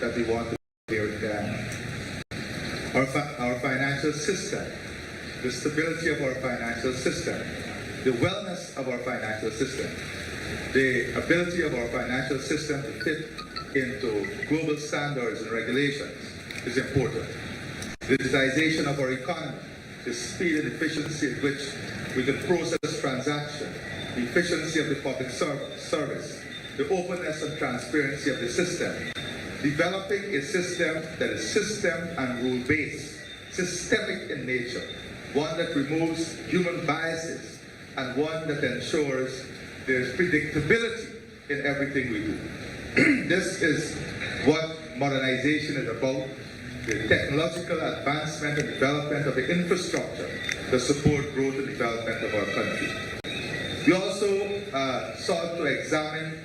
that we want to build our financial system, the stability of our financial system, the wellness of our financial system, the ability of our financial system to fit into global standards and regulations is important. The digitization of our economy, the speed and efficiency at which we can process transactions, the efficiency of the public service, the openness and transparency of the system, developing a system that is system and rule-based, systemic in nature, one that removes human biases, and one that ensures there's predictability in everything we do. This is what modernization is about, the technological advancement and development of the infrastructure to support growth and development of our country. We also sought to examine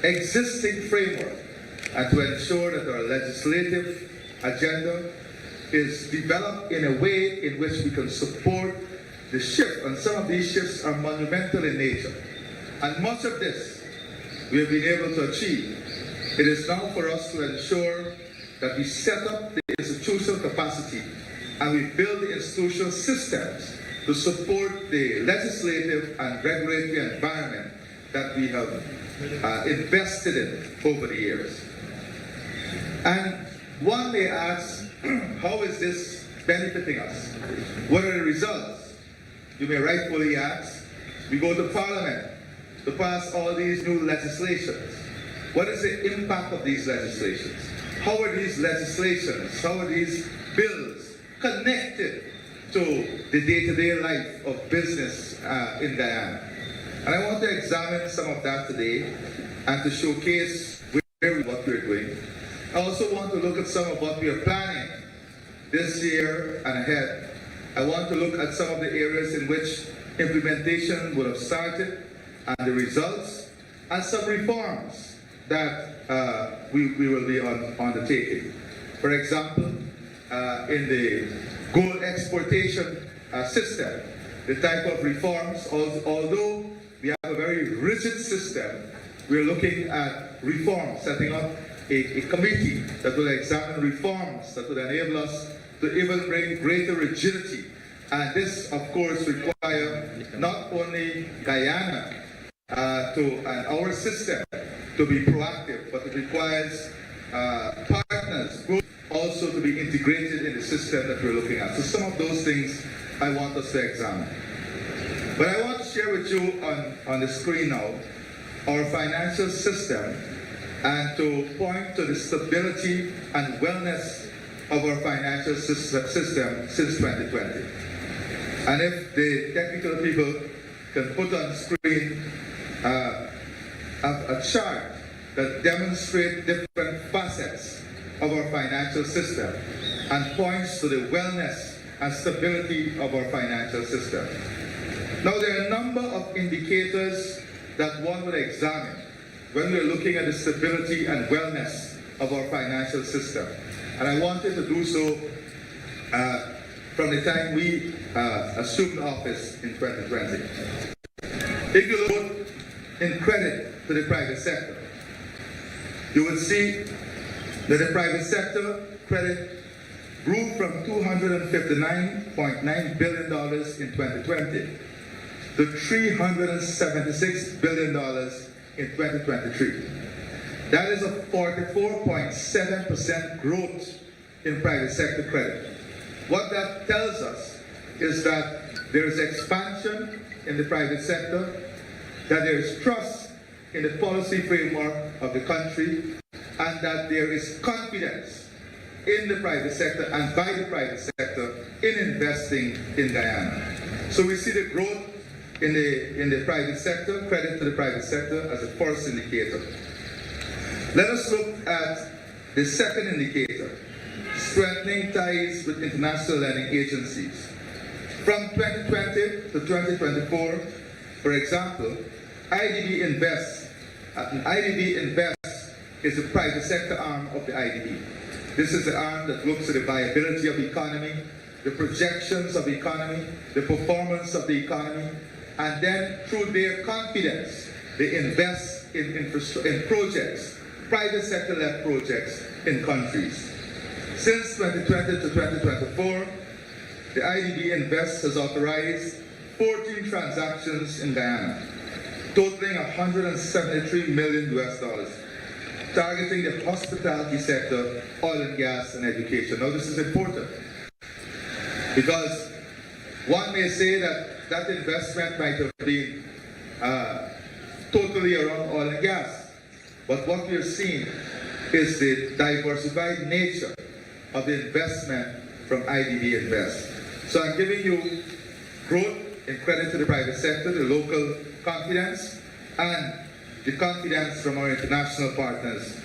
existing framework and to ensure that our legislative agenda is developed in a way in which we can support the shift, and some of these shifts are monumental in nature. And much of this we have been able to achieve. It is now for us to ensure that we set up the institutional capacity and we build the institutional systems to support the legislative and regulatory environment that we have invested in over the years. And one may ask, how is this benefiting us? What are the results? You may rightfully ask. We go to Parliament to pass all these new legislations. What is the impact of these legislations? How are these legislations, how are these bills connected to the day-to-day life of business in Guyana? And I want to examine some of that today and to showcase what we're doing. I also want to look at some of what we are planning this year and ahead. I want to look at some of the areas in which implementation will have started and the results, and some reforms that we will be undertaking. For example, in the gold exportation system, the type of reforms, although we have a very rigid system, we're looking at reforms, setting up a committee that will examine reforms that would enable us to even bring greater rigidity. And this, of course, requires not only Guyana and our system to be proactive, but it requires partners also to be integrated in the system that we're looking at. So some of those things I want us to examine. But I want to share with you on the screen now our financial system and to point to the stability and wellness of our financial system since 2020. And if the technical people can put on screen a chart that demonstrates different facets of our financial system and points to the wellness and stability of our financial system. Now, there are a number of indicators that one would examine when we're looking at the stability and wellness of our financial system. And I wanted to do so from the time we assumed office in 2020. If you look in credit to the private sector, you will see that the private sector credit grew from $259.9 billion in 2020 to $376 billion in 2023. That is a 44.7% growth in private sector credit. What that tells us is that there is expansion in the private sector, that there is trust in the policy framework of the country, and that there is confidence in the private sector and by the private sector in investing in Guyana. So we see the growth in the private sector, credit to the private sector as a first indicator. Let us look at the second indicator, strengthening ties with international lending agencies. From 2020 to 2024, for example, IDB Invest. IDB Invest is the private sector arm of the IDB. This is the arm that looks at the viability of the economy, the projections of the economy, the performance of the economy, and then through their confidence, they invest in projects, private sector-led projects in countries. Since 2020 to 2024, the IDB Invest has authorized 14 transactions in Guyana, totaling $173 million US, targeting the hospitality sector, oil and gas, and education. Now, this is important because one may say that that investment might have been totally around oil and gas, but what we're seeing is the diversified nature of the investment from IDB Invest. So I'm giving you growth in credit to the private sector, the local confidence, and the confidence from our international partners.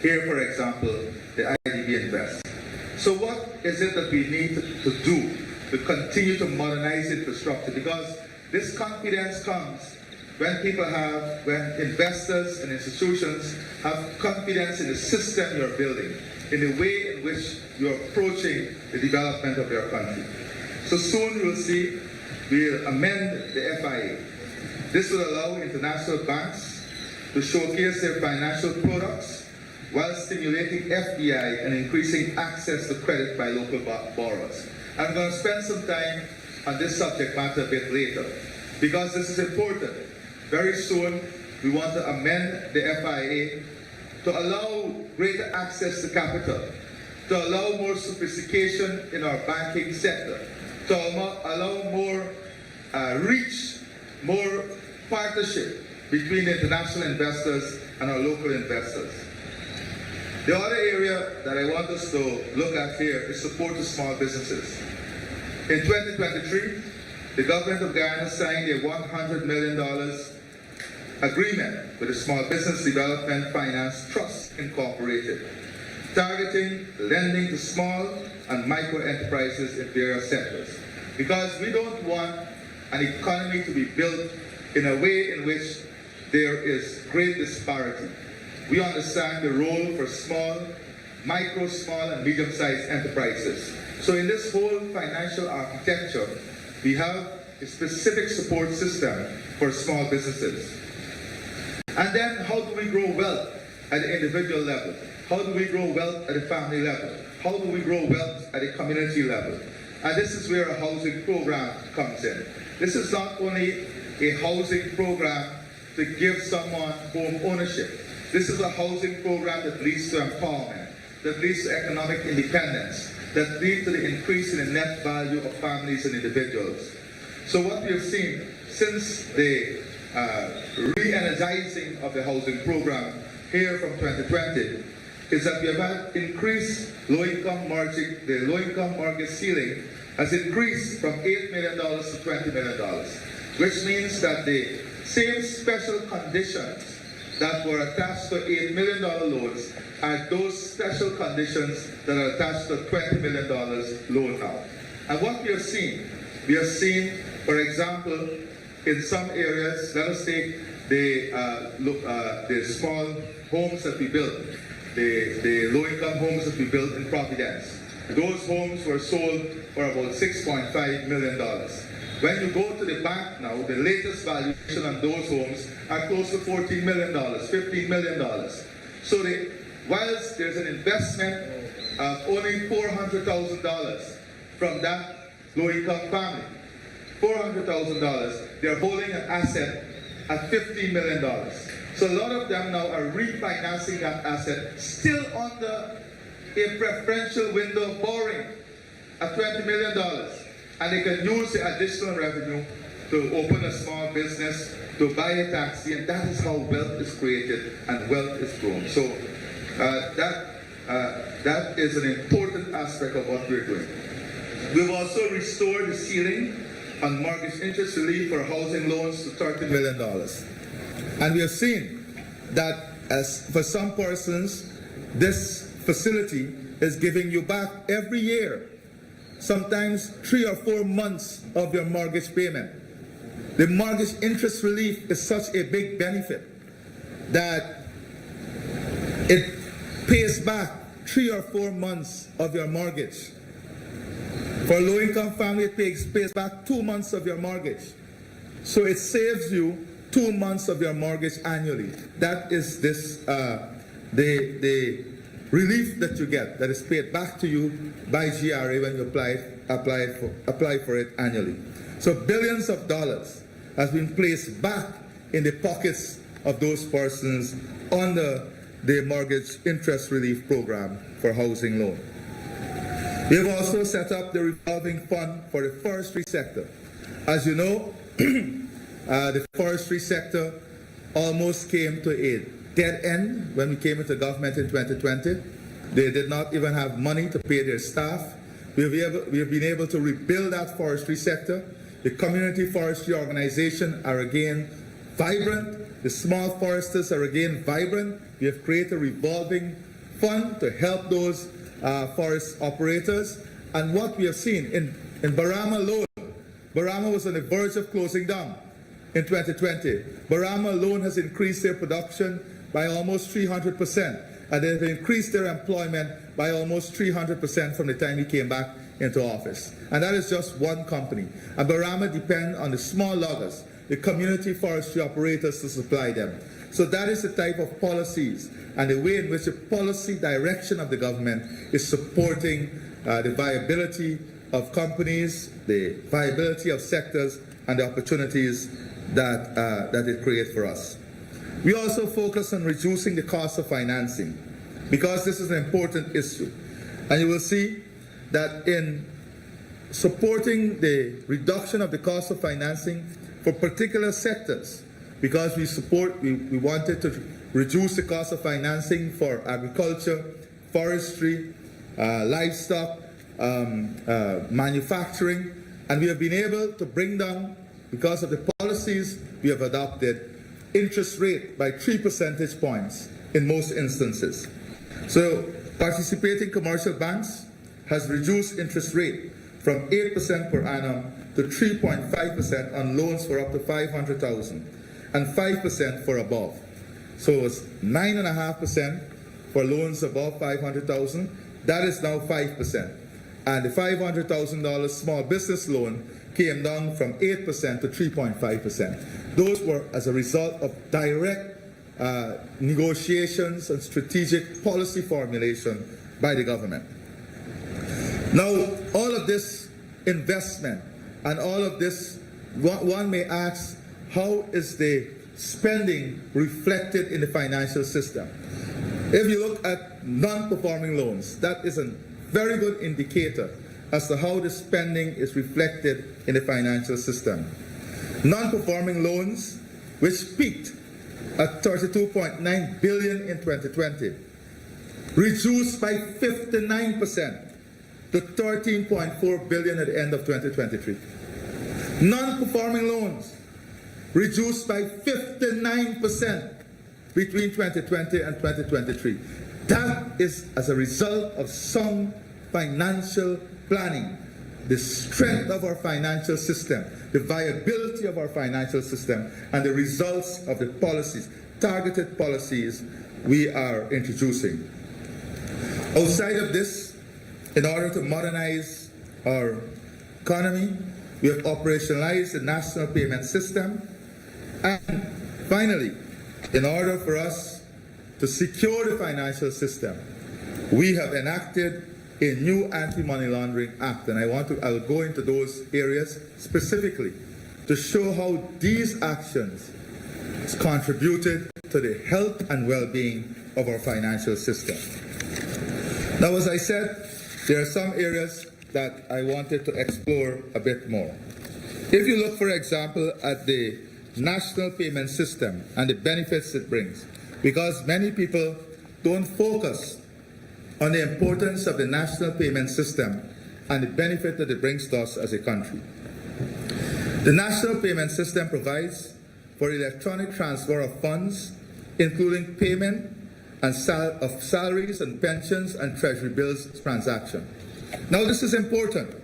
Here, for example, the IDB Invest. So what is it that we need to do to continue to modernize infrastructure? Because this confidence comes when when investors and institutions have confidence in the system you're building, in the way in which you're approaching the development of your country. So soon you will see we'll amend the FIA. This will allow international banks to showcase their financial products while stimulating FDI and increasing access to credit by local borrowers. I'm going to spend some time on this subject matter a bit later because this is important. Very soon we want to amend the FIA to allow greater access to capital, to allow more sophistication in our banking sector, to allow more reach, more partnership between international investors and our local investors. The other area that I want us to look at here is support to small businesses. In 2023, the government of Guyana signed a $100 million agreement with the Small Business Development Finance Trust Incorporated, targeting lending to small and micro enterprises in various sectors. Because we don't want an economy to be built in a way in which there is great disparity. We understand the role for small, and medium-sized enterprises. So in this whole financial architecture, we have a specific support system for small businesses. And then how do we grow wealth at the individual level? How do we grow wealth at the family level? How do we grow wealth at the community level? And this is where a housing program comes in. This is not only a housing program to give someone home ownership. This is a housing program that leads to empowerment, that leads to economic independence, that leads to the increase in the net value of families and individuals. So what we have seen since the re-energizing of the housing program here from 2020 is that we have had increased low-income mortgage. The low-income mortgage ceiling has increased from $8 million to $20 million, which means that the same special conditions that were attached to $8 million loans are those special conditions that are attached to $20 million loan now. And what we have seen, for example, in some areas, let us take the small homes that we built, the low-income homes that we built in Providence. Those homes were sold for about $6.5 million. When you go to the bank now, the latest valuation on those homes are close to $14 million, $15 million. So whilst there's an investment of only $400,000 from that low-income family, $400,000, they're holding an asset at $15 million. So a lot of them now are refinancing that asset still under a preferential window of borrowing at $20 million. And they can use the additional revenue to open a small business, to buy a taxi, and that is how wealth is created and wealth is grown. So that is an important aspect of what we're doing. We've also restored the ceiling on mortgage interest relief for housing loans to $30 million. And we have seen that as for some persons, this facility is giving you back every year, sometimes 3 or 4 months of your mortgage payment. The mortgage interest relief is such a big benefit that it pays back 3 or 4 months of your mortgage. For a low-income family, it pays back 2 months of your mortgage. So it saves you 2 months of your mortgage annually. That is this the relief that you get that is paid back to you by GRA when you apply for it annually. So billions of dollars has been placed back in the pockets of those persons under the mortgage interest relief program for housing loan. We have also set up the revolving fund for the forestry sector. As you know, the forestry sector almost came to a dead end when we came into government in 2020. They did not even have money to pay their staff. We have been able to rebuild that forestry sector. The community forestry organization are again vibrant. The small foresters are again vibrant. We have created a revolving fund to help those forest operators. And what we have seen in Barama alone, Barama was on the verge of closing down in 2020. Barama alone has increased their production by almost 300%. And they've increased their employment by almost 300% from the time he came back into office. And that is just one company. And Barama depends on the small loggers, the community forestry operators to supply them. So that is the type of policies and the way in which the policy direction of the government is supporting the viability of companies, the viability of sectors, and the opportunities that it creates for us. We also focus on reducing the cost of financing because this is an important issue. And you will see that in supporting the reduction of the cost of financing for particular sectors, because we wanted to reduce the cost of financing for agriculture, forestry, livestock, manufacturing, and we have been able to bring down, because of the policies we have adopted, interest rate by 3 percentage points in most instances. So participating commercial banks has reduced interest rate from 8% per annum to 3.5% on loans for up to 500,000 and 5% for above. So it's 9.5% for loans above 500,000. That is now 5%. And the $500,000 small business loan came down from 8% to 3.5%. Those were as a result of direct negotiations and strategic policy formulation by the government. Now, all of this investment and all of this, one may ask, how is the spending reflected in the financial system? If you look at non-performing loans, that is a very good indicator as to how the spending is reflected in the financial system. Non-performing loans, which peaked at $32.9 billion in 2020, reduced by 59% to $13.4 billion at the end of 2023. Non-performing loans reduced by 59% between 2020 and 2023. That is as a result of some financial planning, the strength of our financial system, the viability of our financial system, and the results of the policies, targeted policies we are introducing. Outside of this, in order to modernize our economy, we have operationalized the national payment system. And finally, in order for us to secure the financial system, we have enacted a new Anti-Money Laundering Act, and I'll go into those areas specifically to show how these actions contributed to the health and well-being of our financial system. Now, as I said, there are some areas that I wanted to explore a bit more. If you look, for example, at the national payment system and the benefits it brings, because many people don't focus on the importance of the national payment system and the benefit that it brings to us as a country. The national payment system provides for electronic transfer of funds, including payment and of salaries and pensions and treasury bills transaction. Now, this is important.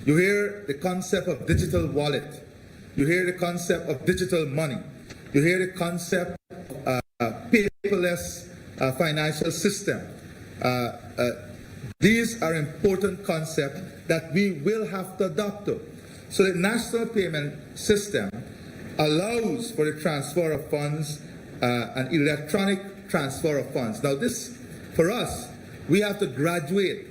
You hear the concept of digital wallet. You hear the concept of digital money. You hear the concept of paperless financial system. These are important concepts that we will have to adopt to. So the national payment system allows for the transfer of funds, an electronic transfer of funds. Now this for us, we have to graduate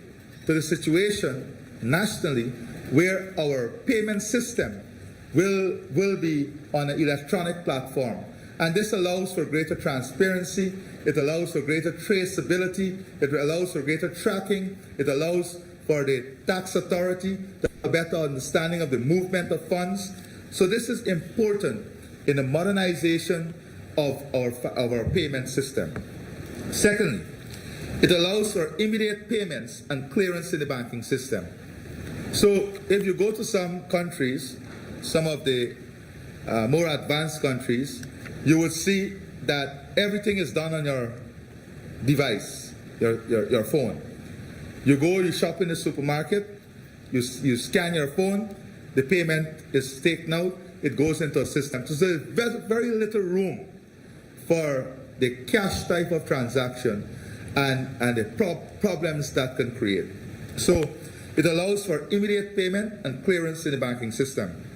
to the situation nationally where our payment system will be on an electronic platform. And this allows for greater transparency, it allows for greater traceability, it allows for greater tracking, it allows for the tax authority to have a better understanding of the movement of funds. So this is important in the modernization of our payment system. Secondly, it allows for immediate payments and clearance in the banking system. So if you go to some countries, some of the more advanced countries, you would see that everything is done on your device, your phone. You go, you shop in the supermarket, you scan your phone, the payment is taken out, it goes into a system. So there's very little room for the cash type of transaction and the problems that can create. So it allows for immediate payment and clearance in the banking system.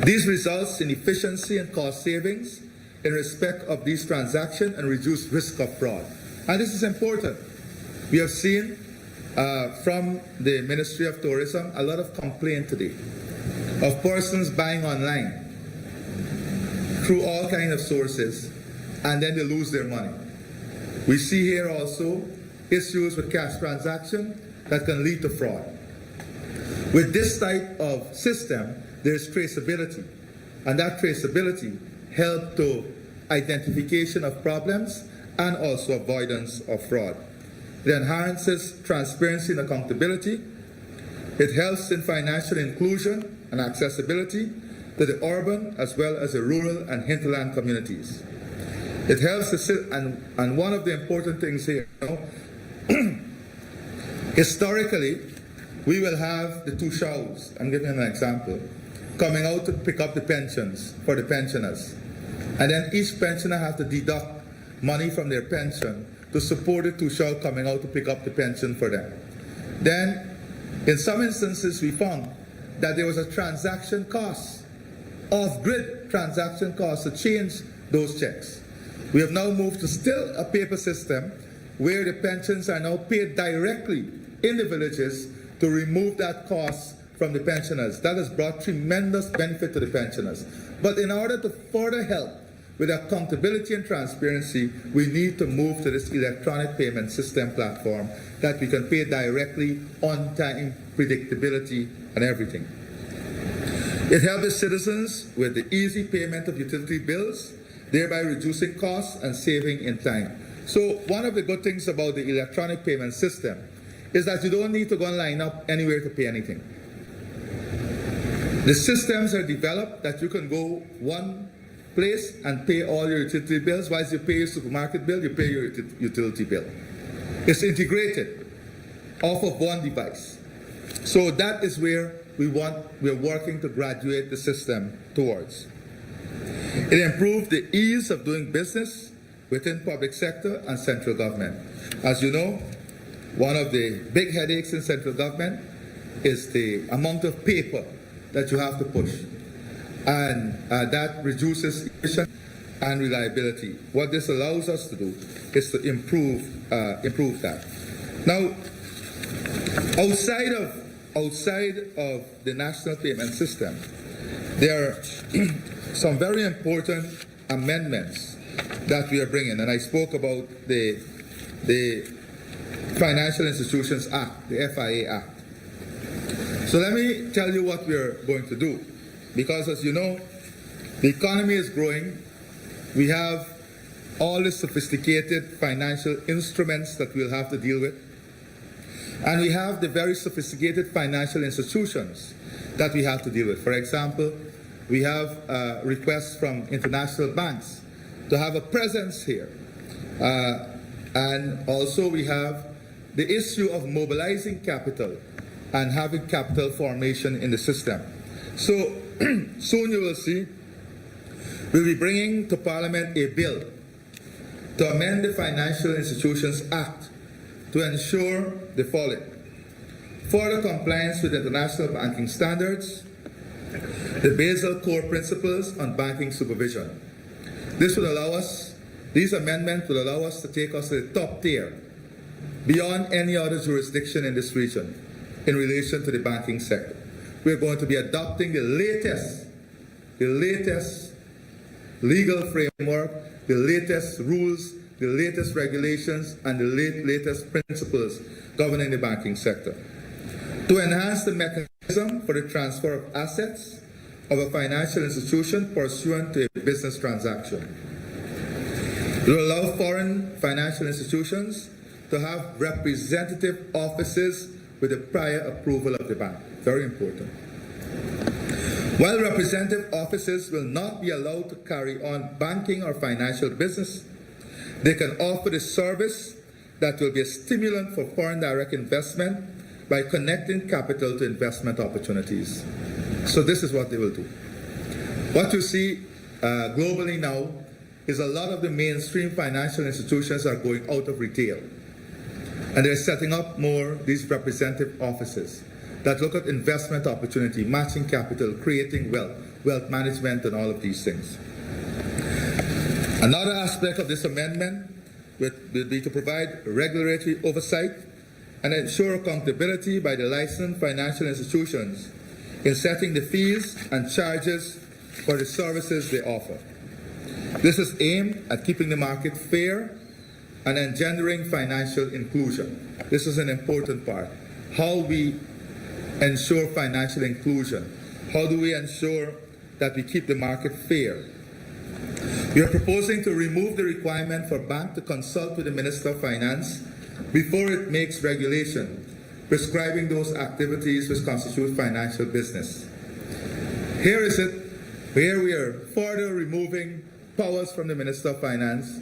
These results in efficiency and cost savings in respect of these transactions and reduce risk of fraud. And this is important. We have seen from the Ministry of Tourism a lot of complaint today of persons buying online through all kinds of sources, and then they lose their money. We see here also issues with cash transaction that can lead to fraud. With this type of system, there's traceability, and that traceability helps to identification of problems and also avoidance of fraud. It enhances transparency and accountability. It helps in financial inclusion and accessibility to the urban as well as the rural and hinterland communities. It helps and one of the important things here, historically, we will have the two showers. I'm giving an example. Coming out to pick up the pensions for the pensioners. And then each pensioner has to deduct money from their pension to support the two showers coming out to pick up the pension for them. Then, in some instances, we found that there was a transaction cost, off-grid transaction cost to change those checks. We have now moved to still a paper system where the pensions are now paid directly in the villages to remove that cost from the pensioners. That has brought tremendous benefit to the pensioners. But in order to further help with accountability and transparency, we need to move to this electronic payment system platform that we can pay directly, on time, predictability, and everything. It helps the citizens with the easy payment of utility bills, thereby reducing costs and saving in time. So one of the good things about the electronic payment system is that you don't need to go and line up anywhere to pay anything. The systems are developed that you can go one place and pay all your utility bills. Whilst you pay your supermarket bill, you pay your utility bill. It's integrated off of one device. So that is where we're working to graduate the system towards. It improved the ease of doing business within public sector and central government. As you know, one of the big headaches in central government is the amount of paper that you have to push. And that reduces efficiency and reliability. What this allows us to do is to improve that. Now, outside of the national payment system, there are some very important amendments that we are bringing, and I spoke about the Financial Institutions Act, the FIA Act. So let me tell you what we're going to do. Because as you know, the economy is growing. We have all the sophisticated financial instruments that we'll have to deal with. And we have the very sophisticated financial institutions that we have to deal with. For example, we have requests from international banks to have a presence here. And also we have the issue of mobilizing capital and having capital formation in the system. So soon you will see we'll be bringing to Parliament a bill to amend the Financial Institutions Act to ensure the following: further compliance with international banking standards, the Basel core principles on banking supervision. These amendments will allow us to take us to the top tier beyond any other jurisdiction in this region in relation to the banking sector. We're going to be adopting the latest legal framework, the latest rules, the latest regulations, and the latest principles governing the banking sector. To enhance the mechanism for the transfer of assets of a financial institution pursuant to a business transaction. It will allow foreign financial institutions to have representative offices with the prior approval of the bank. Very important. While representative offices will not be allowed to carry on banking or financial business, they can offer the service that will be a stimulant for foreign direct investment by connecting capital to investment opportunities. So this is what they will do. What you see globally now is a lot of the mainstream financial institutions are going out of retail. And they're setting up more these representative offices that look at investment opportunity, matching capital, creating wealth management, and all of these things. Another aspect of this amendment will be to provide regulatory oversight and ensure accountability by the licensed financial institutions in setting the fees and charges for the services they offer. This is aimed at keeping the market fair and engendering financial inclusion. This is an important part. How we ensure financial inclusion. How do we ensure that we keep the market fair? We are proposing to remove the requirement for bank to consult with the Minister of Finance before it makes regulation prescribing those activities which constitute financial business. Here is it, where we are further removing powers from the Minister of Finance,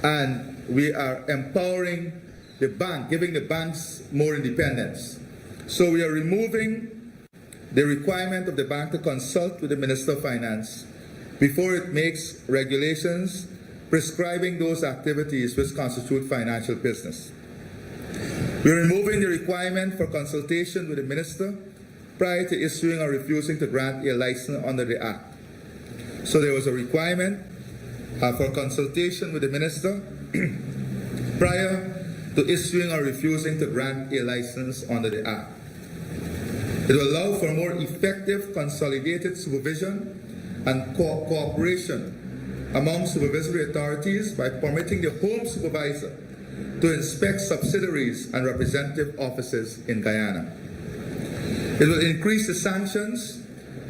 and we are empowering the bank, giving the banks more independence. So we are removing the requirement of the bank to consult with the Minister of Finance before it makes regulations prescribing those activities which constitute financial business. We are removing the requirement for consultation with the Minister prior to issuing or refusing to grant a license under the Act. So there was a requirement for consultation with the Minister prior to issuing or refusing to grant a license under the Act. It will allow for more effective consolidated supervision and cooperation among supervisory authorities by permitting the Home Supervisor to inspect subsidiaries and representative offices in Guyana. It will increase the sanctions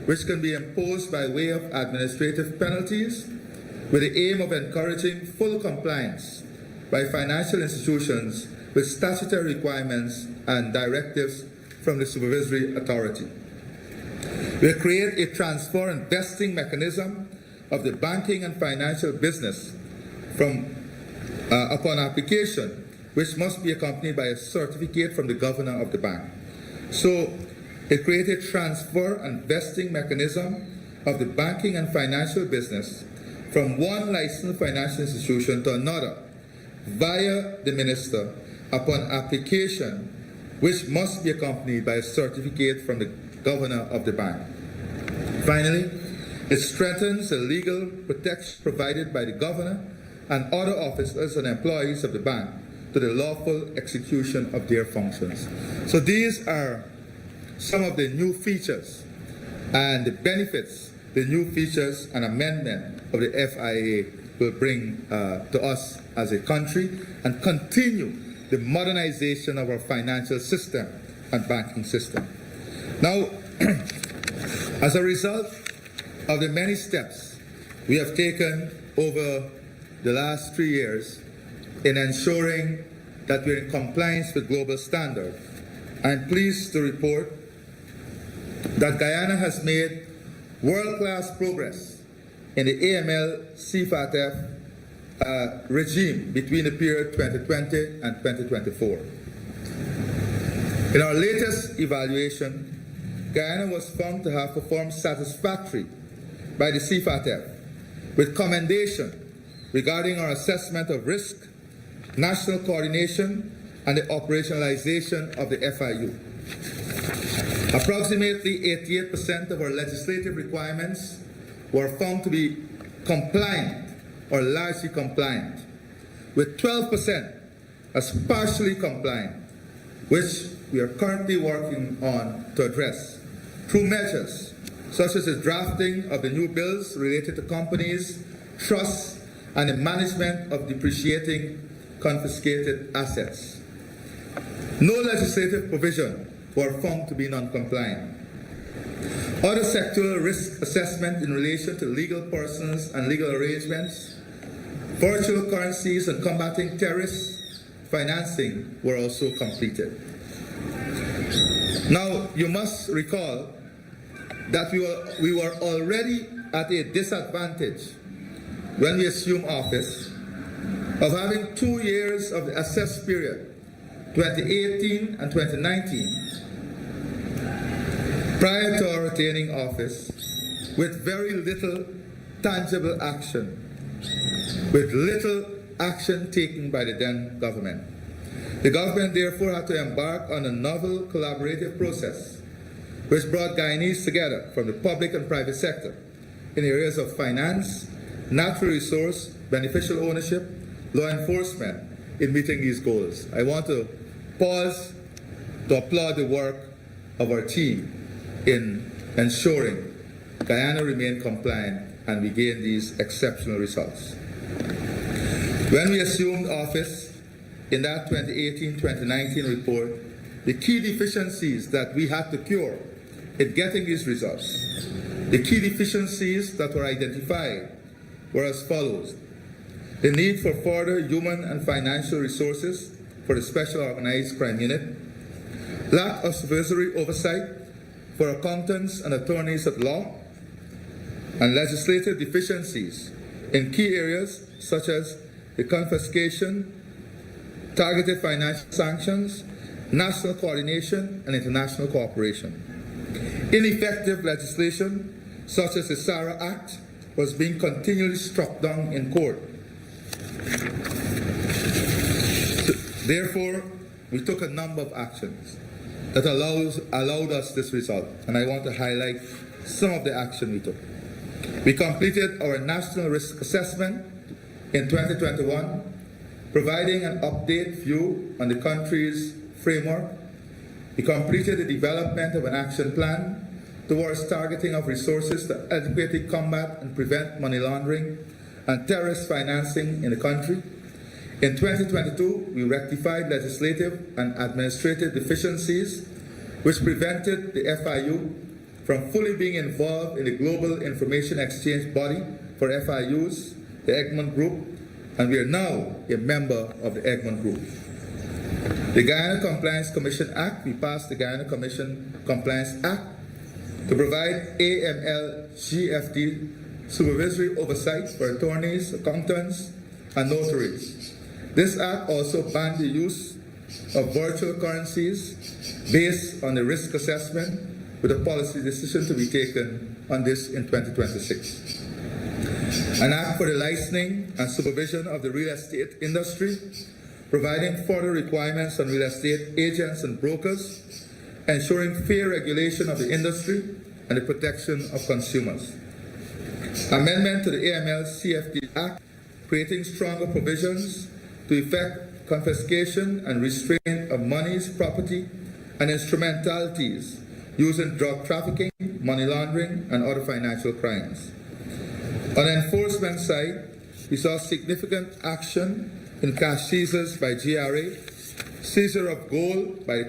which can be imposed by way of administrative penalties with the aim of encouraging full compliance by financial institutions with statutory requirements and directives from the supervisory authority. We will create a transfer and vesting mechanism of the banking and financial business upon application, which must be accompanied by a certificate from the governor of the bank. So it created a transfer and vesting mechanism of the banking and financial business from one licensed financial institution to another via the minister upon application, which must be accompanied by a certificate from the governor of the bank. Finally, it strengthens the legal protection provided by the governor and other officers and employees of the bank to the lawful execution of their functions. So these are some of the new features and the benefits the new features and amendment of the FIA will bring to us as a country and continue the modernization of our financial system and banking system. Now, as a result of the many steps we have taken over the last 3 years in ensuring that we're in compliance with global standards, I'm pleased to report that Guyana has made world-class progress in the AML-CFATF regime between the period 2020 and 2024. In our latest evaluation, Guyana was found to have performed satisfactorily by the CFATF with commendation regarding our assessment of risk, national coordination, and the operationalization of the FIU. Approximately 88% of our legislative requirements were found to be compliant or largely compliant, with 12% as partially compliant, which we are currently working on to address through measures such as the drafting of the new bills related to companies, trusts, and the management of depreciating confiscated assets. No legislative provision were found to be non-compliant. Other sectoral risk assessment in relation to legal persons and legal arrangements, virtual currencies, and combating terrorist financing were also completed. Now, you must recall that we were already at a disadvantage when we assumed office of having 2 years of the assessed period, 2018 and 2019, prior to our retaining office, with very little tangible action, with little action taken by the then government. The government therefore had to embark on a novel collaborative process which brought Guyanese together from the public and private sector in areas of finance, natural resource, beneficial ownership, law enforcement in meeting these goals. I want to pause to applaud the work of our team in ensuring Guyana remained compliant and we gained these exceptional results. When we assumed office in that 2018-2019 report, the key deficiencies that we had to cure in getting these results, the key deficiencies that were identified were as follows: the need for further human and financial resources for the Special Organized Crime Unit, lack of supervisory oversight for accountants and attorneys at law, and legislative deficiencies in key areas such as the confiscation, targeted financial sanctions, national coordination, and international cooperation. Ineffective legislation such as the SARA Act was being continually struck down in court. Therefore, we took a number of actions that allowed us this result, and I want to highlight some of the action we took. We completed our national risk assessment in 2021, providing an update view on the country's framework. We completed the development of an action plan towards targeting of resources to adequately combat and prevent money laundering and terrorist financing in the country. In 2022, we rectified legislative and administrative deficiencies which prevented the FIU from fully being involved in the Global Information Exchange Body for FIUs, the Egmont Group, and we are now a member of the Egmont Group. The Guyana Compliance Commission Act, we passed the Guyana Commission Compliance Act to provide AML-GFD supervisory oversight for attorneys, accountants, and notaries. This act also banned the use of virtual currencies based on the risk assessment, with a policy decision to be taken on this in 2026. An act for the licensing and supervision of the real estate industry, providing further requirements on real estate agents and brokers, ensuring fair regulation of the industry and the protection of consumers. Amendment to the AML-CFT Act, creating stronger provisions to effect confiscation and restraint of monies, property, and instrumentalities used in drug trafficking, money laundering, and other financial crimes. On the enforcement side, we saw significant action in cash seizures by GRA, seizure of gold by the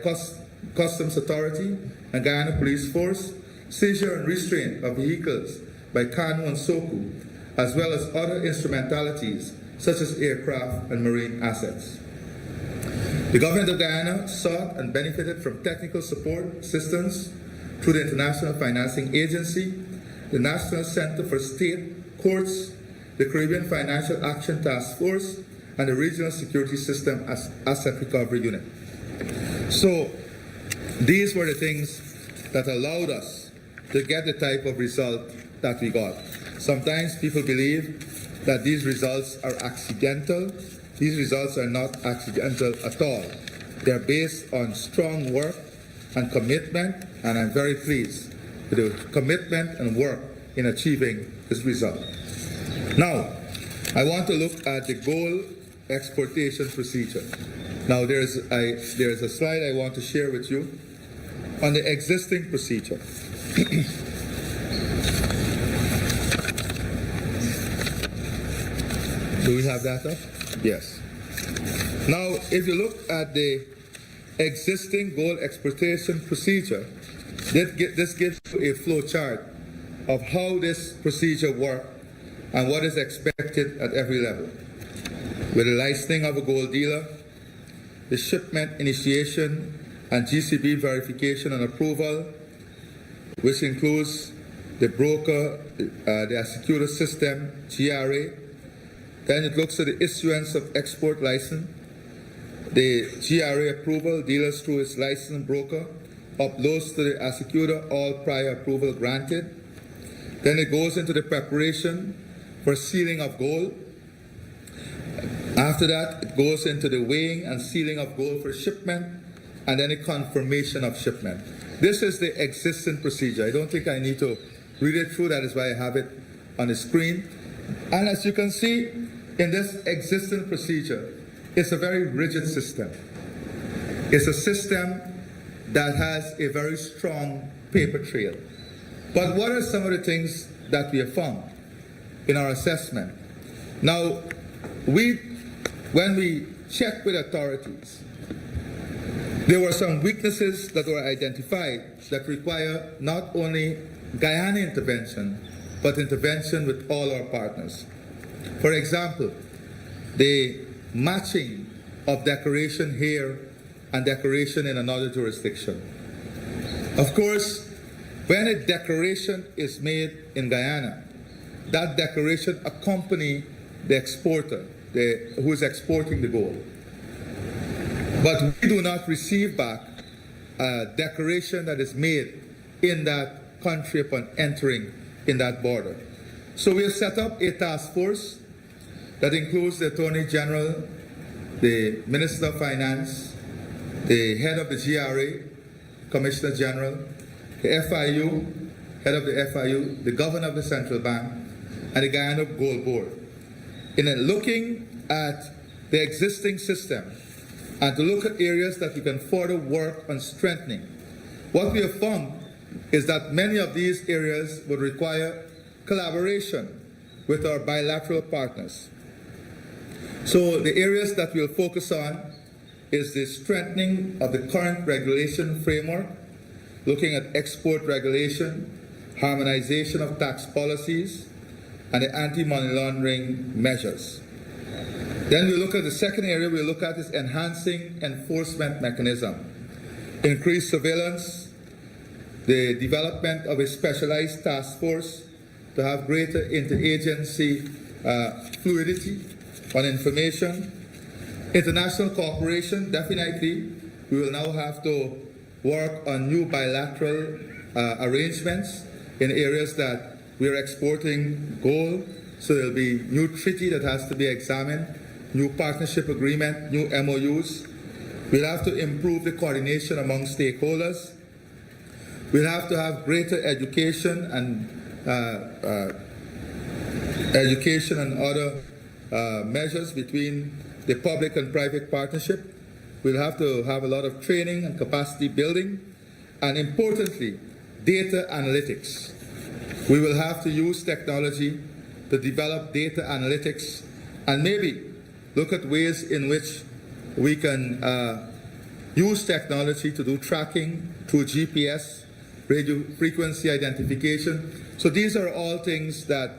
Customs Authority and Guyana Police Force, seizure and restraint of vehicles by Kanu and Soku, as well as other instrumentalities such as aircraft and marine assets. The government of Guyana sought and benefited from technical support assistance through the International Financing Agency, the National Center for State Courts, the Caribbean Financial Action Task Force, and the Regional Security System Asset Recovery Unit. So these were the things that allowed us to get the type of result that we got. Sometimes people believe that these results are accidental. These results are not accidental at all. They're based on strong work and commitment, and I'm very pleased with the commitment and work in achieving this result. Now, I want to look at the gold exportation procedure. Now there's a slide I want to share with you on the existing procedure. Do we have that up? Yes. Now, if you look at the existing gold exploitation procedure, this gives you a flow chart of how this procedure works and what is expected at every level. With the licensing of a gold dealer, the shipment initiation and GCB verification and approval, which includes the broker, the executor system, GRA. Then it looks at the issuance of export license, the GRA approval, dealers through its licensed broker, uploads to the executor all prior approval granted. Then it goes into the preparation for sealing of gold. After that, it goes into the weighing and sealing of gold for shipment, and then a confirmation of shipment. This is the existing procedure. I don't think I need to read it through. That is why I have it on the screen. And as you can see, in this existing procedure, it's a very rigid system. It's a system that has a very strong paper trail. But what are some of the things that we have found in our assessment? Now, when we checked with authorities, there were some weaknesses that were identified that require not only Guyana intervention, but intervention with all our partners. For example, the matching of declaration here and declaration in another jurisdiction. Of course, when a declaration is made in Guyana, that declaration accompanies the exporter, who is exporting the gold. But we do not receive back a declaration that is made in that country upon entering in that border. So we have set up a task force that includes the Attorney General, the Minister of Finance, the head of the GRA, Commissioner General, the FIU, head of the FIU, the governor of the Central Bank, and the Guyana Gold Board. In looking at the existing system and to look at areas that we can further work on strengthening, what we have found is that many of these areas would require collaboration with our bilateral partners. So the areas that we'll focus on is the strengthening of the current regulation framework, looking at export regulation, harmonization of tax policies, and the anti-money laundering measures. Then we look at the second area we look at is enhancing enforcement mechanism, increased surveillance, the development of a specialized task force to have greater interagency fluidity on information. International cooperation, definitely, we will now have to work on new bilateral arrangements in areas that we are exporting gold, so there will be new treaty that has to be examined, new partnership agreement, new MOUs. We'll have to improve the coordination among stakeholders. We'll have to have greater education and other measures between the public and private partnership. We'll have to have a lot of training and capacity building, and importantly, data analytics. We will have to use technology to develop data analytics and maybe look at ways in which we can use technology to do tracking through GPS, radio frequency identification. So these are all things that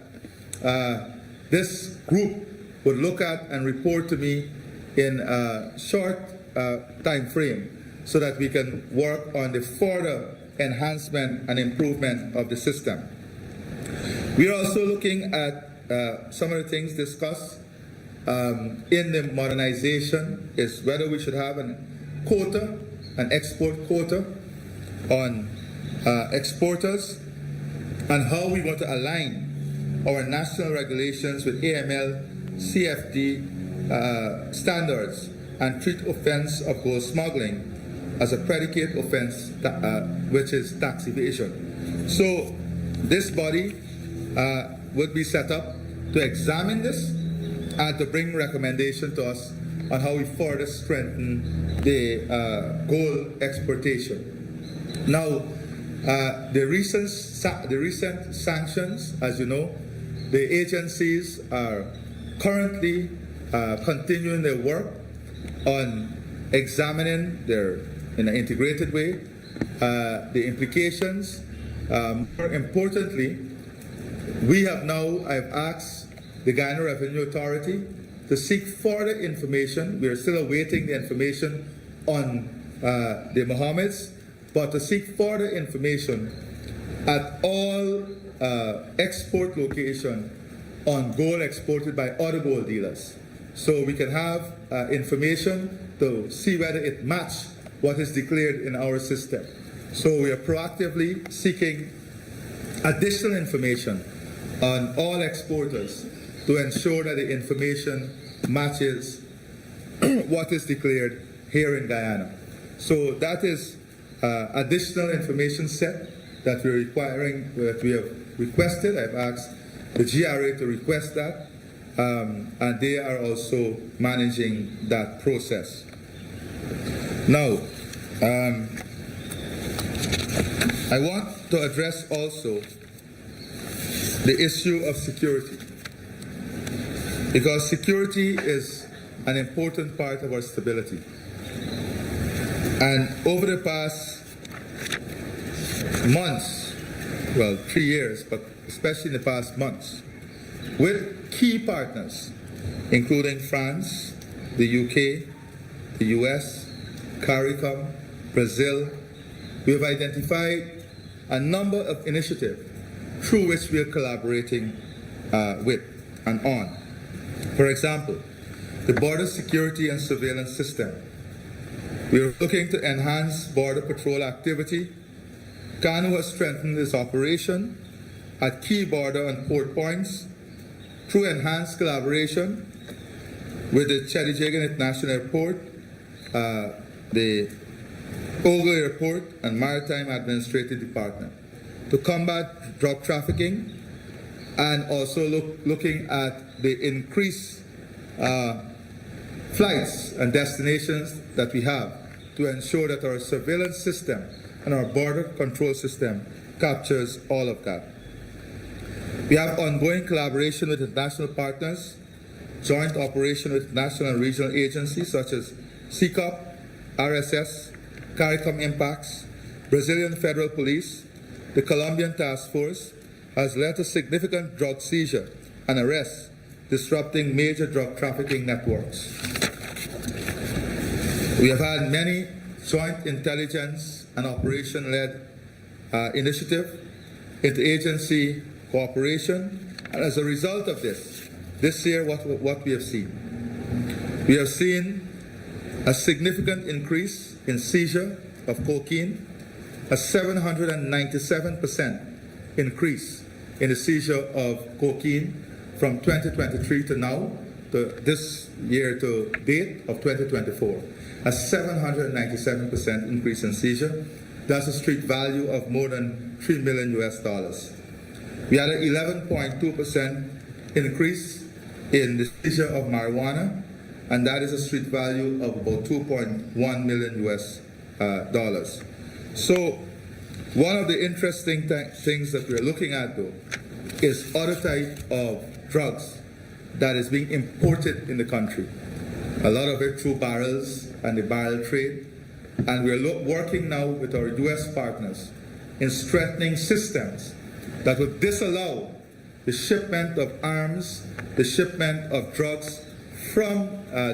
this group would look at and report to me in a short time frame so that we can work on the further enhancement and improvement of the system. We are also looking at some of the things discussed in the modernization is whether we should have an export quota on exporters, and how we want to align our national regulations with AML, CFD standards and treat offense of gold smuggling as a predicate offense, which is tax evasion. So this body would be set up to examine this and to bring recommendation to us on how we further strengthen the gold exportation. Now, the recent sanctions, as you know, the agencies are currently continuing their work on examining in an integrated way, the implications. More importantly, I've asked the Guyana Revenue Authority to seek further information. We are still awaiting the information on the Mohammeds, but to seek further information at all export locations on gold exported by other gold dealers. So we can have information to see whether it matches what is declared in our system. So we are proactively seeking additional information on all exporters to ensure that the information matches what is declared here in Guyana. So that is additional information set that we have requested. I've asked the GRA to request that, and they are also managing that process. Now, I want to address also the issue of security, because security is an important part of our stability. And over the past months, well, 3 years, but especially in the past months, with key partners, including France, the UK, the US, CARICOM, Brazil, we have identified a number of initiatives through which we are collaborating with and on. For example, the border security and surveillance system. We are looking to enhance border patrol activity. CANU has strengthened its operation at key border and port points through enhanced collaboration with the Chedijagan International Airport, the Ogle Airport, and Maritime Administrative Department to combat drug trafficking, and also looking at the increased flights and destinations that we have to ensure that our surveillance system and our border control system captures all of that. We have ongoing collaboration with international partners, joint operation with national and regional agencies such as CCOP, RSS, CARICOM Impacts, Brazilian Federal Police. The Colombian Task Force has led to significant drug seizure and arrests, disrupting major drug trafficking networks. We have had many joint intelligence and operation-led initiatives, interagency cooperation, and as a result of this year, what we have seen? We have seen a significant increase in seizure of cocaine, a 797% increase in the seizure of cocaine from 2023 to now, to this year to date of 2024. A 797% increase in seizure. That's a street value of more than $3 million US. We had an 11.2% increase in the seizure of marijuana, and that is a street value of about $2.1 million US. So one of the interesting things that we're looking at, though, is other type of drugs that is being imported in the country. A lot of it through barrels and the barrel trade. And we're working now with our US partners in strengthening systems that would disallow the shipment of arms, the shipment of drugs from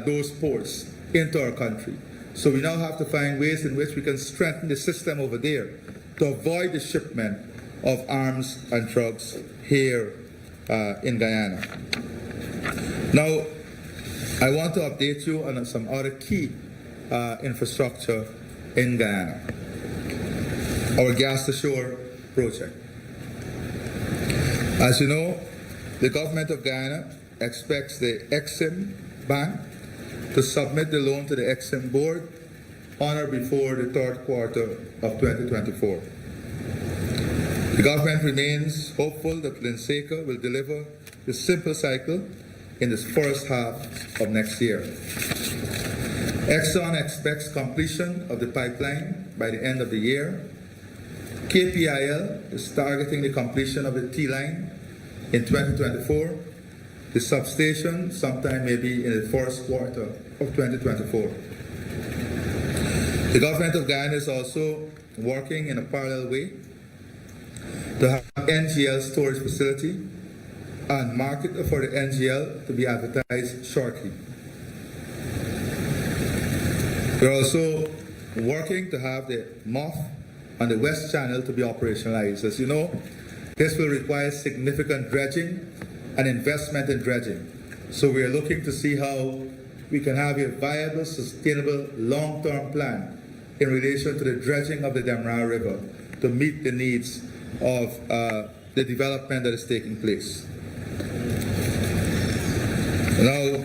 those ports into our country. So we now have to find ways in which we can strengthen the system over there to avoid the shipment of arms and drugs here in Guyana. Now, I want to update you on some other key infrastructure in Guyana. Our gas to shore project. As you know, the government of Guyana expects the Exim Bank to submit the loan to the Exim board on or before the third quarter of 2024. The government remains hopeful that Linseca will deliver the simple cycle in the first half of next year. Exxon expects completion of the pipeline by the end of the year. KPIL is targeting the completion of the T-line in 2024. The substation sometime maybe in the first quarter of 2024. The government of Guyana is also working in a parallel way to have NGL storage facility and market for the NGL to be advertised shortly. We're also working to have the MOF on the West Channel to be operationalized. As you know, this will require significant dredging and investment in dredging. So we are looking to see how we can have a viable, sustainable, long-term plan in relation to the dredging of the Demra River to meet the needs of the development that is taking place. Now,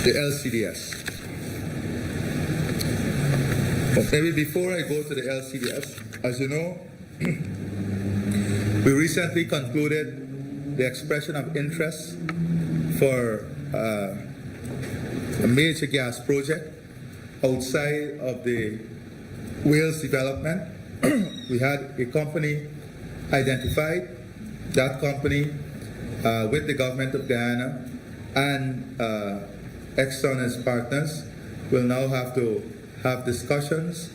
the LCDS. But maybe before I go to the LCDS, as you know, we recently concluded the expression of interest for a major gas project outside of the Wales development. We had a company identified. That company, with the government of Guyana and Exxon as partners, will now have to have discussions,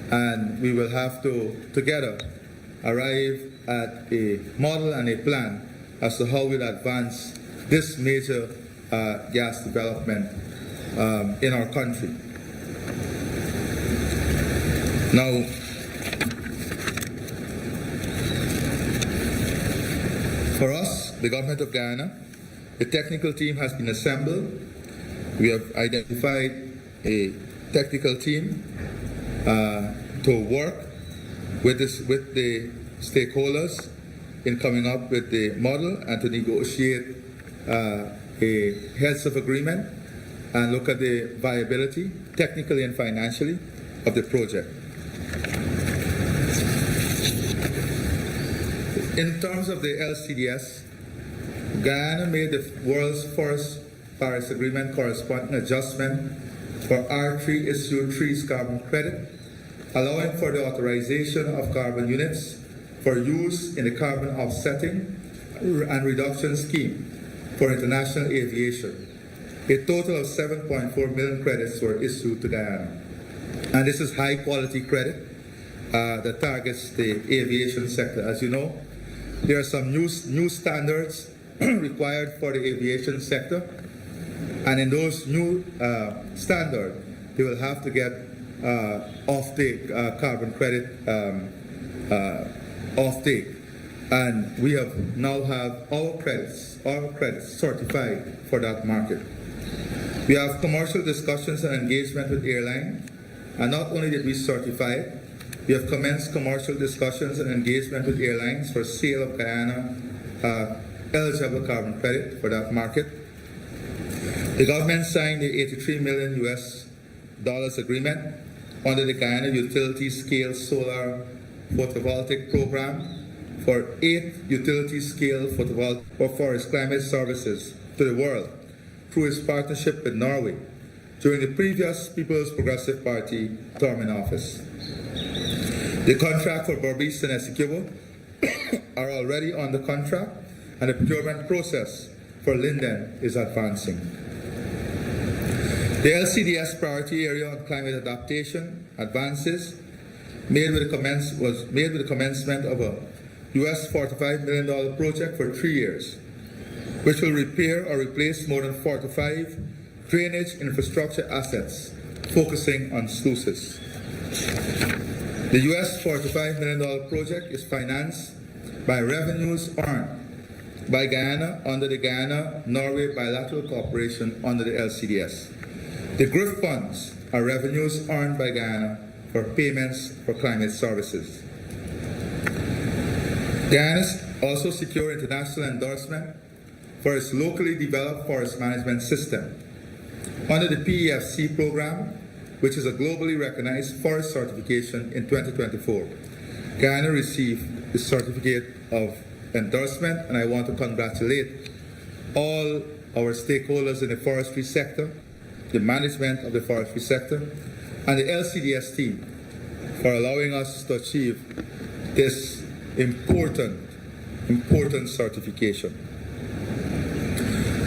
and we will have to together arrive at a model and a plan as to how we'll advance this major gas development in our country. Now, for us, the government of Guyana, the technical team has been assembled. We have identified a technical team to work with the stakeholders in coming up with the model and to negotiate a heads of agreement and look at the viability, technically and financially, of the project. In terms of the LCDS, Guyana made the world's first Paris Agreement corresponding adjustment for R3 issue 3's carbon credit, allowing for the authorization of carbon units for use in the carbon offsetting and reduction scheme for international aviation. A total of 7.4 million credits were issued to Guyana. And this is high quality credit that targets the aviation sector. As you know, there are some new standards required for the aviation sector, and in those new standards, they will have to get off-take carbon credit off-take, and we have now have our credits certified for that market. We have commercial discussions and engagement with airline, and not only did we certify it, we have commenced commercial discussions and engagement with airlines for sale of Guyana eligible carbon credit for that market. The government signed the $83 million US agreement under the Guyana Utility Scale Solar Photovoltaic Program for 8 utility scale photovoltaic or forest climate services to the world through its partnership with Norway during the previous People's Progressive Party term in office. The contract for Berbice and Essequibo are already on the contract, and the procurement process for Linden is advancing. The LCDS priority area on climate adaptation advances was made with the commencement of a US $45 million project for 3 years, which will repair or replace more than 45 drainage infrastructure assets, focusing on sluices. The US $45 million project is financed by revenues earned by Guyana under the Guyana-Norway bilateral cooperation under the LCDS. The GRIF funds are revenues earned by Guyana for payments for climate services. Guyana also secured international endorsement for its locally developed forest management system. Under the PEFC program, which is a globally recognized forest certification in 2024, Guyana received the certificate of endorsement, and I want to congratulate all our stakeholders in the forestry sector, the management of the forestry sector, and the LCDST for allowing us to achieve this important certification.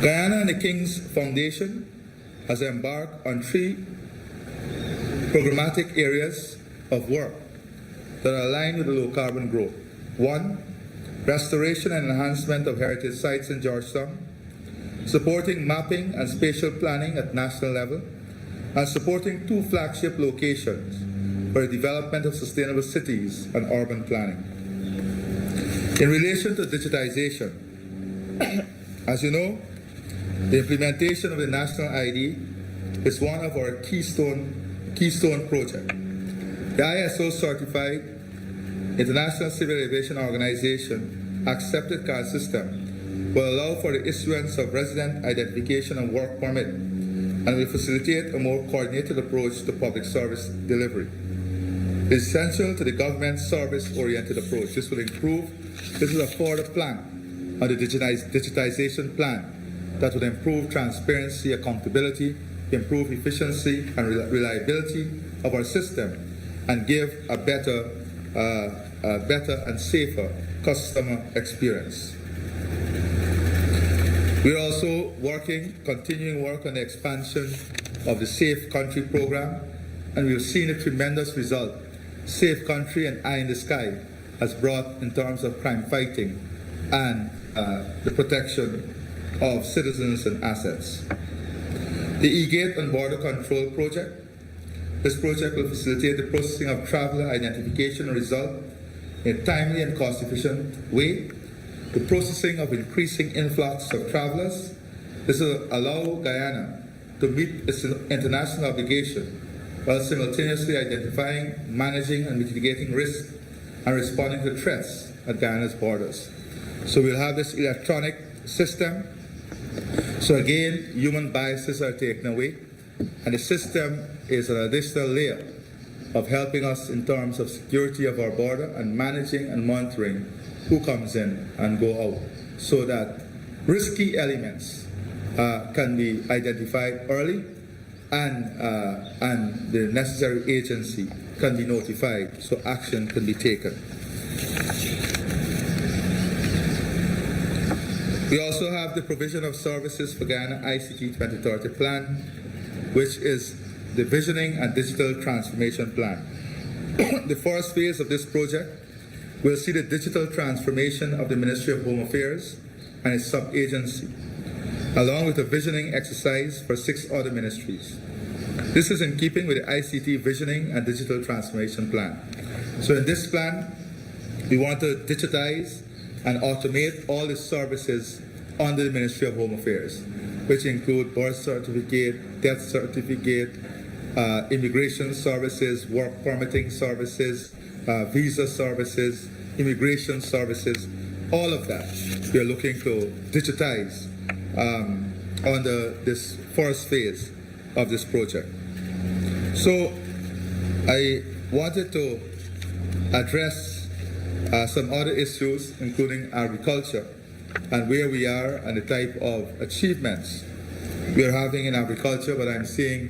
Guyana and the King's Foundation has embarked on 3 programmatic areas of work that are aligned with the low carbon growth. 1, restoration and enhancement of heritage sites in Georgetown, supporting mapping and spatial planning at national level, and supporting 2 flagship locations for the development of sustainable cities and urban planning. In relation to digitization, as you know, the implementation of the national ID is one of our keystone projects. The ISO certified International Civil Aviation Organization accepted card system will allow for the issuance of resident identification and work permit and will facilitate a more coordinated approach to public service delivery. It is essential to the government's service-oriented approach. This is a further plan on the digitization plan that would improve transparency, accountability, improve efficiency and reliability of our system, and give a better and safer customer experience. We're also continuing work on the expansion of the Safe Country program, and we've seen a tremendous result Safe Country and Eye in the Sky has brought in terms of crime fighting and the protection of citizens and assets. The E-Gate and Border Control Project. This project will facilitate the processing of traveler identification result in a timely and cost-efficient way, the processing of increasing influx of travelers. This will allow Guyana to meet its international obligation while simultaneously identifying, managing, and mitigating risk and responding to threats at Guyana's borders. So we'll have this electronic system. So again, human biases are taken away, and the system is an additional layer of helping us in terms of security of our border and managing and monitoring who comes in and go out, so that risky elements can be identified early, and the necessary agency can be notified so action can be taken. We also have the provision of services for Guyana ICT 2030 plan, which is the Visioning and Digital Transformation Plan. The first phase of this project will see the digital transformation of the Ministry of Home Affairs and its sub-agency, along with a visioning exercise for 6 other ministries. This is in keeping with the ICT Visioning and Digital Transformation Plan. So in this plan, we want to digitize and automate all the services under the Ministry of Home Affairs, which include birth certificate, death certificate, immigration services, work permitting services, visa services, immigration services, all of that we are looking to digitize under this first phase of this project. So I wanted to address some other issues, including agriculture and where we are and the type of achievements we are having in agriculture. But I'm seeing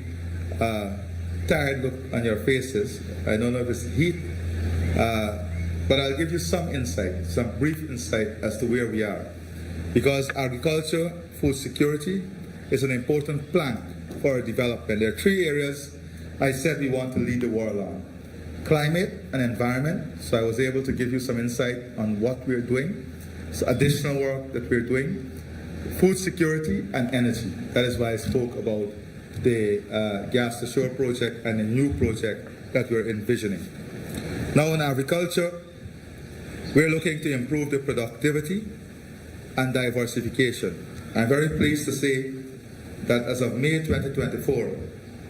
tired look on your faces. I don't know if it's heat, but I'll give you some insight, some brief insight as to where we are. Because agriculture, food security is an important plank for our development. There are 3 areas I said we want to lead the world on: climate and environment. So I was able to give you some insight on what we're doing, so additional work that we're doing. Food security and energy. That is why I spoke about the Gas to Shore project and a new project that we're envisioning. Now in agriculture, we're looking to improve the productivity and diversification. I'm very pleased to say that as of May 2024,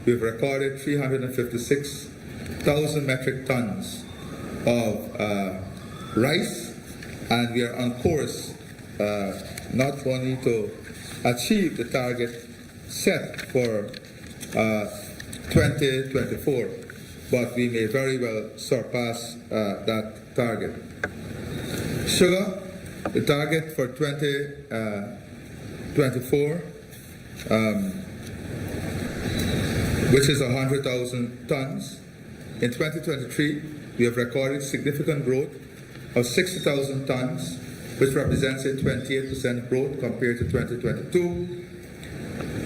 we've recorded 356,000 metric tons of rice, and we are on course not only to achieve the target set for 2024, but we may very well surpass that target. Sugar, the target for 2024 which is 100,000 tons. In 2023, we have recorded significant growth of 60,000 tons, which represents a 28% growth compared to 2022.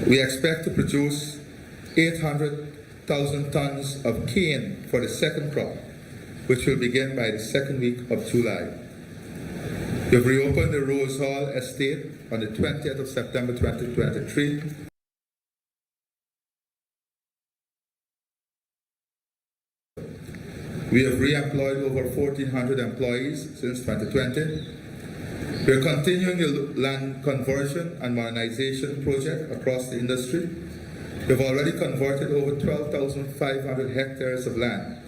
We expect to produce 800,000 tons of cane for the second crop, which will begin by the second week of July. We have reopened the Rose Hall estate on the 20th of September 2023. We have re-employed over 1,400 employees since 2020. We are continuing the land conversion and modernization project across the industry. We have already converted over 12,500 hectares of land,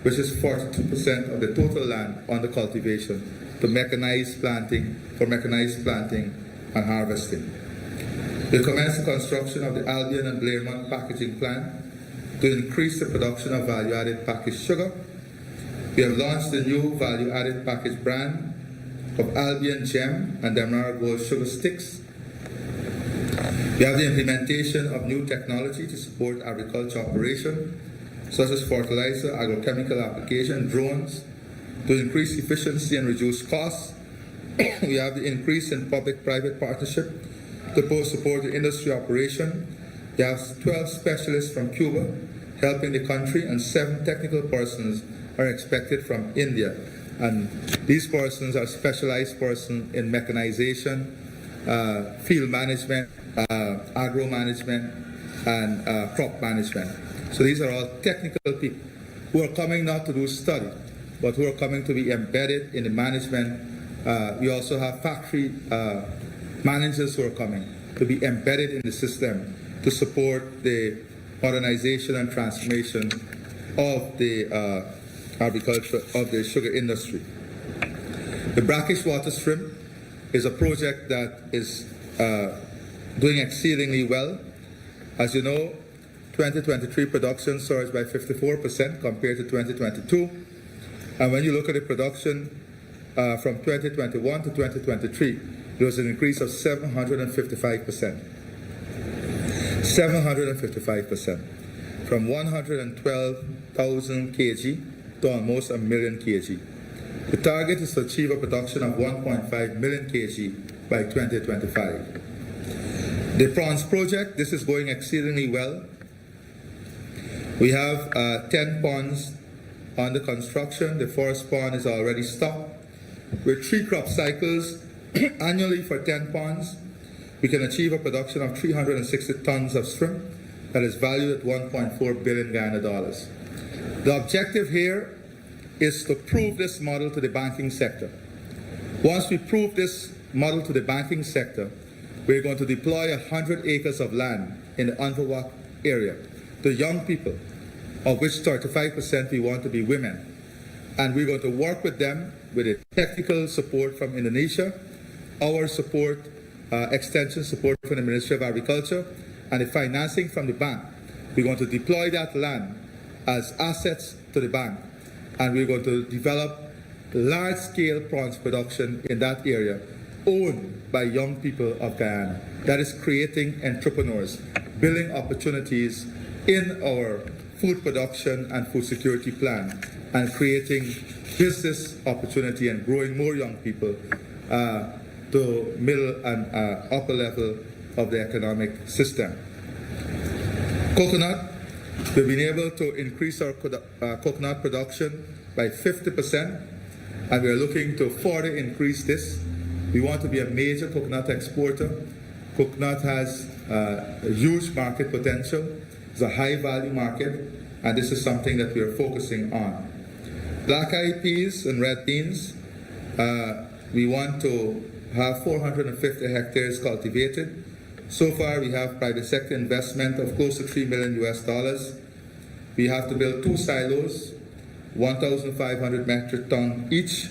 which is 42% of the total land under cultivation, to mechanized planting, and harvesting. We commenced the construction of the Albion and Blairmont packaging plant to increase the production of value-added packaged sugar. We have launched the new value-added packaged brand of Albion Gem and Demerara Gold Sugar Sticks. We have the implementation of new technology to support agriculture operation, such as fertilizer, agrochemical application, drones, to increase efficiency and reduce costs. We have the increase in public-private partnership to support the industry operation. We have 12 specialists from Cuba helping the country, and 7 technical persons are expected from India. And these persons are specialized persons in mechanization, field management, agro management, and crop management. So these are all technical people who are coming not to do study, but who are coming to be embedded in the management. We also have factory managers who are coming to be embedded in the system to support the modernization and transformation of the agriculture, of the sugar industry. The brackish water shrimp is a project that is doing exceedingly well. As you know, 2023 production surged by 54% compared to 2022. And when you look at the production from 2021 to 2023, there was an increase of 755%. 755%. From 112,000 kg to almost 1 million kg. The target is to achieve a production of 1.5 million kg by 2025. The prawns project, this is going exceedingly well. We have 10 ponds under construction. The first pond is already stocked. With 3 crop cycles annually for 10 ponds, we can achieve a production of 360 tons of shrimp that is valued at 1.4 billion Ghana dollars. The objective here is to prove this model to the banking sector. Once we prove this model to the banking sector, we're going to deploy 100 acres of land in the Anvawak area to young people, of which 35% we want to be women. And we're going to work with them with the technical support from Indonesia, our support, extension support from the Ministry of Agriculture, and the financing from the bank. We're going to deploy that land as assets to the bank, and we're going to develop large-scale prawns production in that area, owned by young people of Guyana. That is creating entrepreneurs, building opportunities in our food production and food security plan, and creating business opportunity and growing more young people to middle and upper level of the economic system. Coconut, we've been able to increase our coconut production by 50%, and we're looking to further increase this. We want to be a major coconut exporter. Coconut has a huge market potential. It's a high value market, and this is something that we are focusing on. Black-eyed peas and red beans, we want to have 450 hectares cultivated. So far, we have private sector investment of close to $3 million US. We have to build 2 silos, 1,500 metric ton each,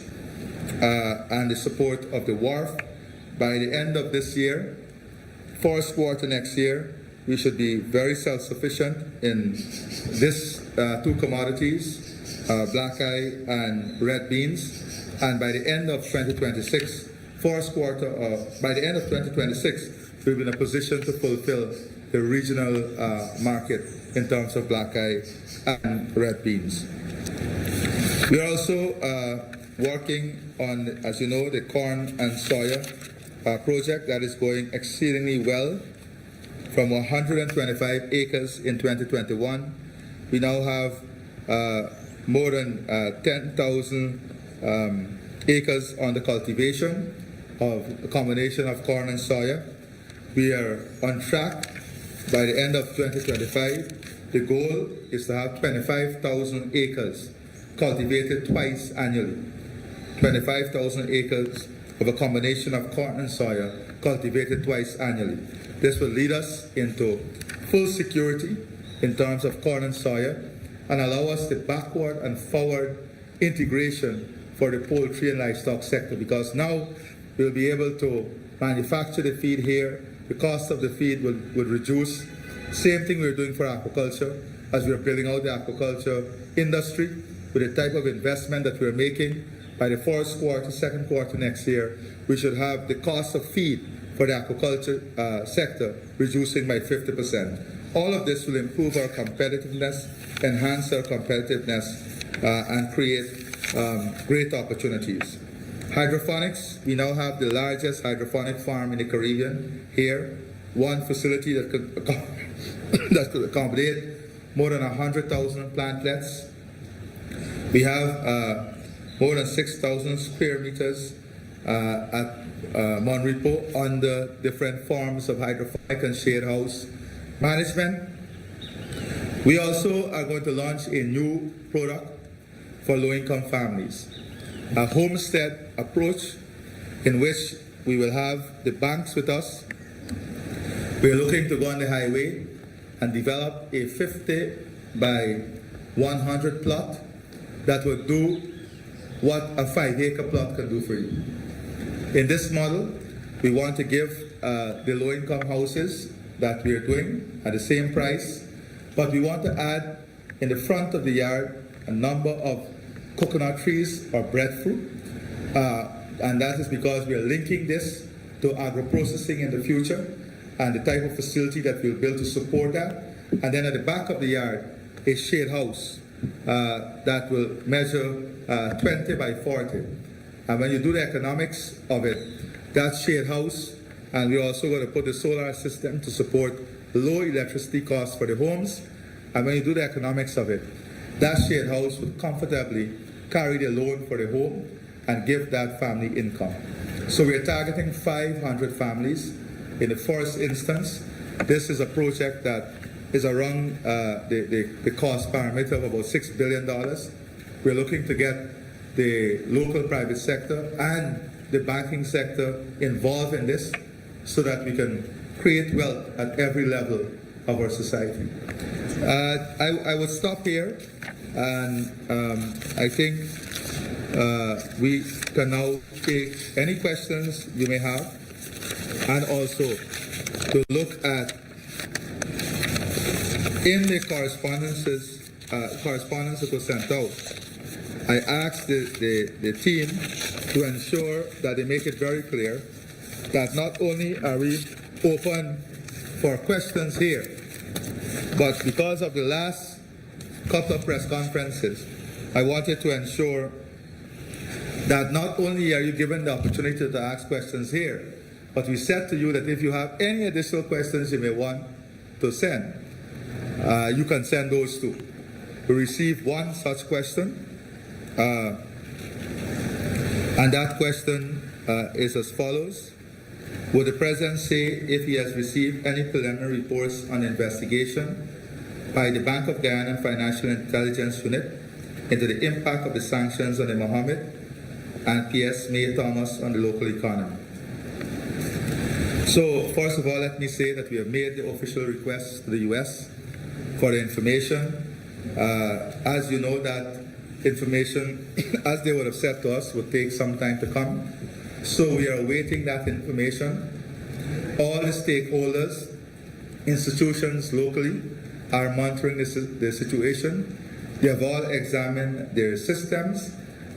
and the support of the wharf. By the end of this year, first quarter next year, we should be very self-sufficient in this 2 commodities, black eye and red beans. And by the end of 2026, by the end of 2026, we'll be in a position to fulfill the regional market in terms of black eye and red beans. We are also working on, as you know, the corn and soya project that is going exceedingly well. From 125 acres in 2021, we now have more than 10,000 acres under cultivation of a combination of corn and soya. We are on track. By the end of 2025, the goal is to have 25,000 acres cultivated twice annually. 25,000 acres of a combination of corn and soya cultivated twice annually. This will lead us into full security in terms of corn and soya and allow us the backward and forward integration for the poultry and livestock sector, because now we'll be able to manufacture the feed here. The cost of the feed will reduce. Same thing we're doing for aquaculture, as we're building out the aquaculture industry with the type of investment that we're making. By the first quarter, second quarter next year, we should have the cost of feed for the aquaculture sector reducing by 50%. All of this will improve our competitiveness, enhance our competitiveness, and create great opportunities. Hydroponics, we now have the largest hydroponic farm in the Caribbean here. One facility that could accommodate more than 100,000 plantlets. We have more than 6,000 square meters at Monrepo under different forms of hydroponic and shade house management. We also are going to launch a new product for low-income families, a homestead approach in which we will have the banks with us. We are looking to go on the highway and develop a 50 by 100 plot that will do what a 5-acre plot can do for you. In this model, we want to give the low-income houses that we are doing at the same price, but we want to add in the front of the yard a number of coconut trees or breadfruit, and that is because we are linking this to agro-processing in the future and the type of facility that we'll build to support that. And then at the back of the yard, a shade house that will measure 20 by 40. And when you do the economics of it, that shade house, and we're also going to put the solar system to support low electricity costs for the homes. And when you do the economics of it, that shade house would comfortably carry the loan for the home and give that family income. So we're targeting 500 families in the first instance. This is a project that is around the cost parameter of about $6 billion. We're looking to get the local private sector and the banking sector involved in this so that we can create wealth at every level of our society. I would stop here, and I think we can now take any questions you may have, and also to look at in the correspondence that was sent out. I asked the team to ensure that they make it very clear that not only are we open for questions here, but because of the last couple of press conferences, I wanted to ensure that not only are you given the opportunity to ask questions here, but we said to you that if you have any additional questions you may want to send, you can send those too. We received one such question, and that question is as follows. Would the President say if he has received any preliminary reports on investigation by the Bank of Guyana Financial Intelligence Unit into the impact of the sanctions on the Mohammed and P.S. May Thomas on the local economy? So, first of all, let me say that we have made the official request to the U.S. for the information. As you know, that information, as they would have said to us, would take some time to come. So we are awaiting that information. All the stakeholders, institutions locally, are monitoring the situation. They have all examined their systems,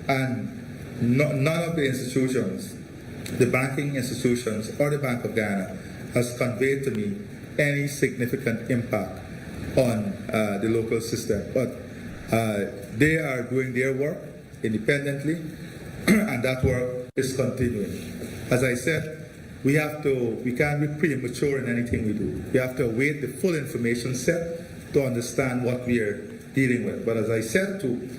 and none of the institutions, the banking institutions or the Bank of Guyana, has conveyed to me any significant impact on the local system. But they are doing their work independently, and that work is continuing. As I said, we can't be premature in anything we do. We have to await the full information set to understand what we are dealing with. But as I said too,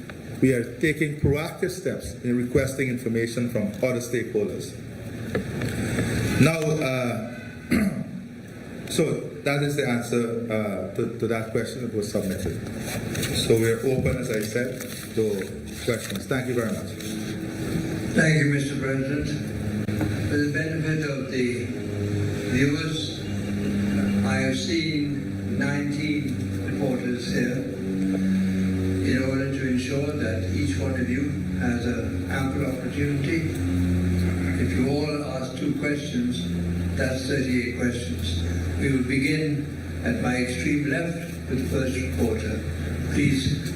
we are taking proactive steps in requesting information from other stakeholders. Now, so that is the answer to that question that was submitted. So we're open, as I said, to questions. Thank you very much. Thank you, Mr. President. For the benefit of the viewers, I have seen 19 reporters here in order to ensure that each one of you has an ample opportunity. If you all ask 2 questions, that's 38 questions. We will begin at my extreme left with the first reporter. Please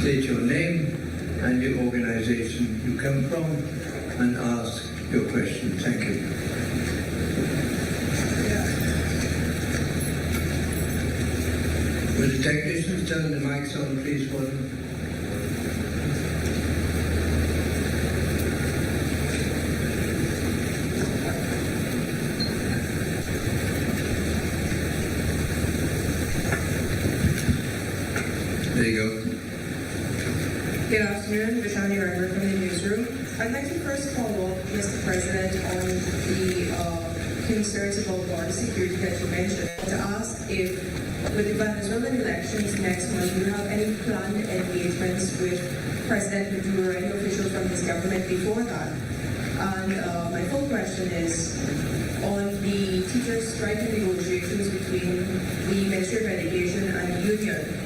state your name and the organization you come from and ask your question. Thank you. Will the technicians turn the mics on, please, for them? There you go. Good afternoon, Vishani Ragnar from the newsroom. I'd like to first follow up, Mr. President, on the concerns about border security that you mentioned. To ask if, with the Venezuelan elections next month, do you have any planned engagements with President Maduro or any official from his government before that? And my full question is on the teachers' strike negotiations between the Ministry of Education and the union.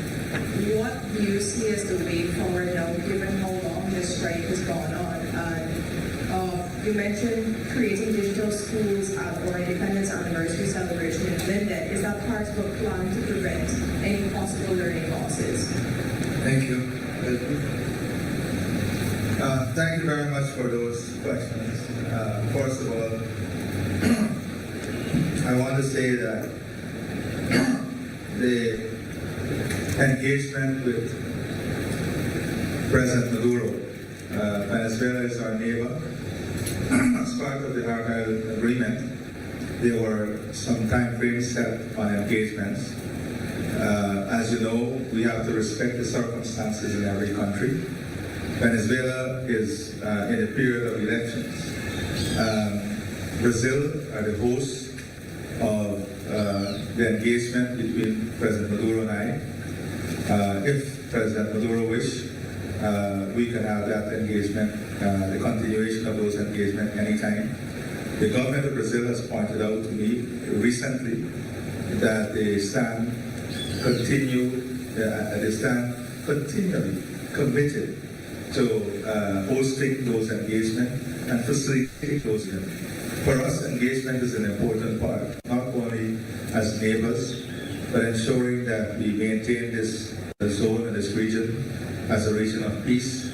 What do you see as the way forward now, given how long this strike has gone on? And you mentioned creating digital schools or Independence Anniversary celebration in Linden. Is that part of a plan to prevent any possible learning losses? Thank you. Thank you very much for those questions. First of all, I want to say that the engagement with President Maduro, Venezuela is our neighbor. As part of the Argyle Agreement, there were some time frames set on engagements. As you know, we have to respect the circumstances in every country. Venezuela is in a period of elections. Brazil are the hosts of the engagement between President Maduro and I. If President Maduro wishes, we can have that engagement, the continuation of those engagements anytime. The government of Brazil has pointed out to me recently that they stand continually committed to hosting those engagements and facilitating those events. For us, engagement is an important part, not only as neighbors, but ensuring that we maintain this zone and this region as a region of peace.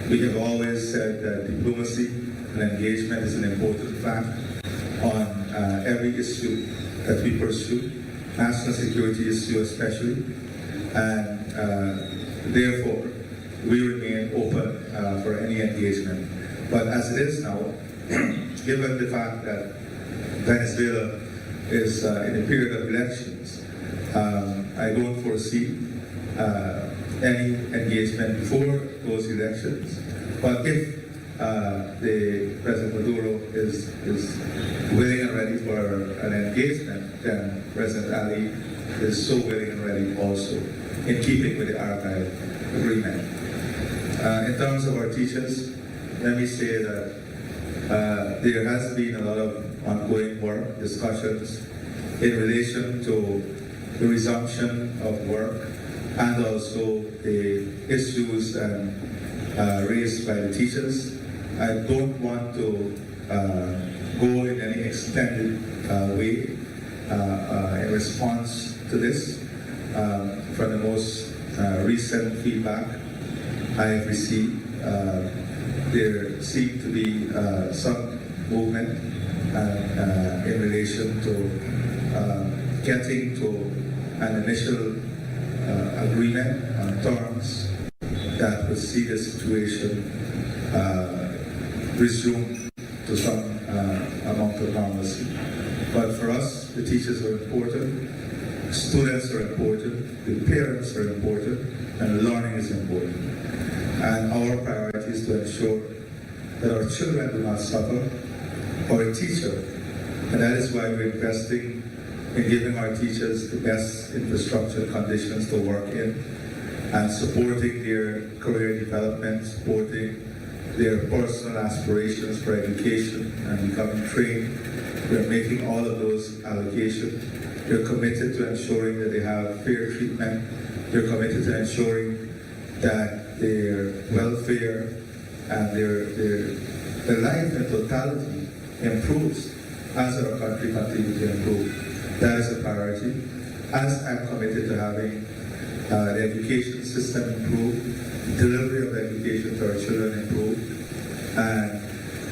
We have always said that diplomacy and engagement is an important fact on every issue that we pursue, national security issue especially, and therefore we remain open for any engagement. But as it is now, given the fact that Venezuela is in a period of elections, I don't foresee any engagement before those elections. But if the President Maduro is willing and ready for an engagement, then President Ali is so willing and ready also, in keeping with the Argyle Agreement. In terms of our teachers, let me say that there has been a lot of ongoing work, discussions in relation to the resumption of work and also the issues raised by the teachers. I don't want to go in any extended way in response to this. From the most recent feedback I have received, there seemed to be some movement in relation to getting to an initial agreement on terms that would see the situation resume to some amount of normalcy. But for us, the teachers are important, students are important, the parents are important, and learning is important. And our priority is to ensure that our children do not suffer or a teacher. And that is why we're investing in giving our teachers the best infrastructure conditions to work in and supporting their career development, supporting their personal aspirations for education and becoming trained. We're making all of those allocations. We're committed to ensuring that they have fair treatment. We're committed to ensuring that their welfare and their life in totality improves as our country continues to improve. That is a priority. As I'm committed to having the education system improve, delivery of education to our children improve, and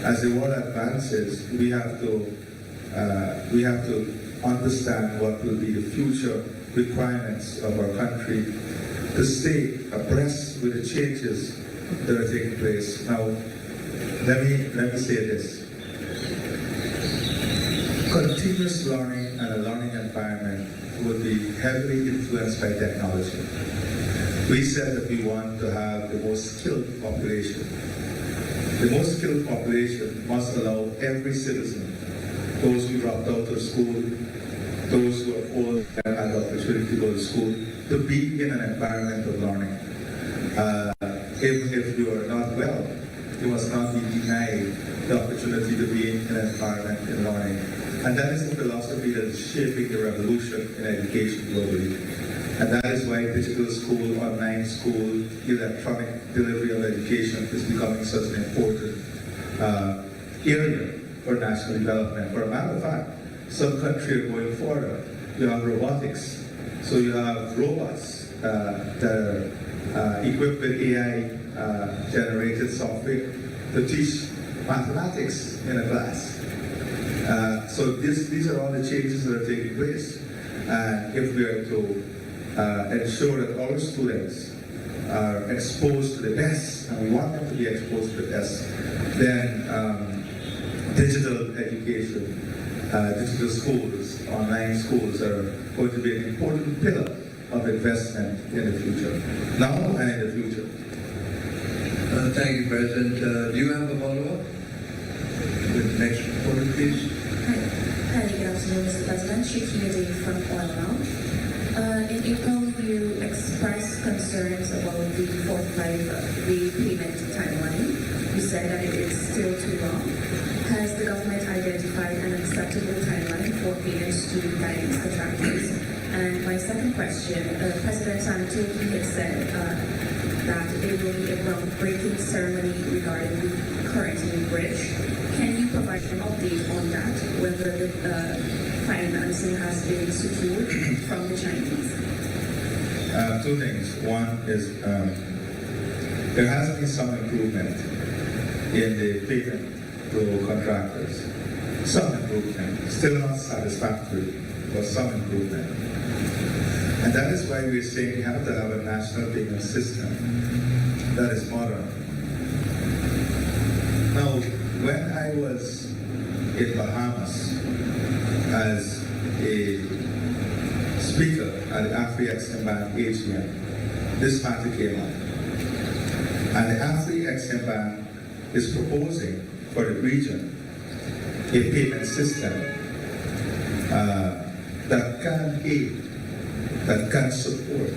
as the world advances, we have to understand what will be the future requirements of our country to stay abreast with the changes that are taking place. Now, let me say this. Continuous learning and a learning environment would be heavily influenced by technology. We said that we want to have the most skilled population. The most skilled population must allow every citizen, those who dropped out of school, those who are old and had the opportunity to go to school, to be in an environment of learning. Even if you are not well, you must not be denied the opportunity to be in an environment in learning. And that is the philosophy that is shaping the revolution in education globally. And that is why digital school, online school, electronic delivery of education is becoming such an important area for national development. For a matter of fact, some countries are going further. You have robotics. So you have robots that are equipped with AI-generated software to teach mathematics in a class. So these are all the changes that are taking place. And if we are to ensure that our students are exposed to the best, and we want them to be exposed to the best, then digital education, digital schools, online schools are going to be an important pillar of investment in the future, now and in the future. Thank you, President. Do you have a follow-up? The next reporter, please. Hi, good afternoon, Mr. President. Shikina Day from Oil Now. In April, you expressed concerns about the 4-5 repayment timeline. You said that it is still too long. Has the government identified an acceptable timeline for payments to guidance contractors? And my second question, President Santoki had said that there will be a groundbreaking ceremony regarding the current new bridge. Can you provide an update on that, whether the financing has been secured from the Chinese? Two things. One is there has been some improvement in the payment to contractors. Some improvement, still not satisfactory, but some improvement. And that is why we're saying we have to have a national payment system that is modern. Now, when I was in Bahamas as a speaker at the Afri-Exim Bank AGM, this matter came up. And the Afri-Exim Bank is proposing for the region a payment system that can aid, that can support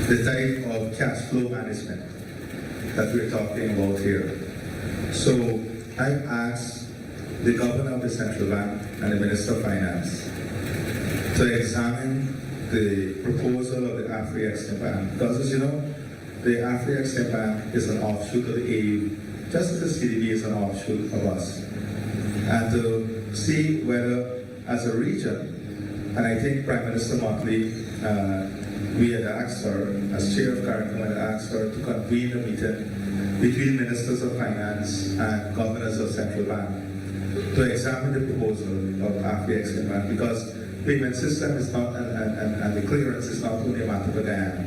the type of cash flow management that we're talking about here. So I've asked the governor of the central bank and the minister of finance to examine the proposal of the Afri-Exim Bank, because as you know, the Afri-Exim Bank is an offshoot of the AU, just as the CDB is an offshoot of us. And to see whether, as a region, and I think Prime Minister Motley we had asked her, as chair of CARICOM, I had asked her to convene a meeting between ministers of finance and governors of central bank to examine the proposal of AFIEX Bank, because payment system is not, and the clearance is not only a matter for Guyana.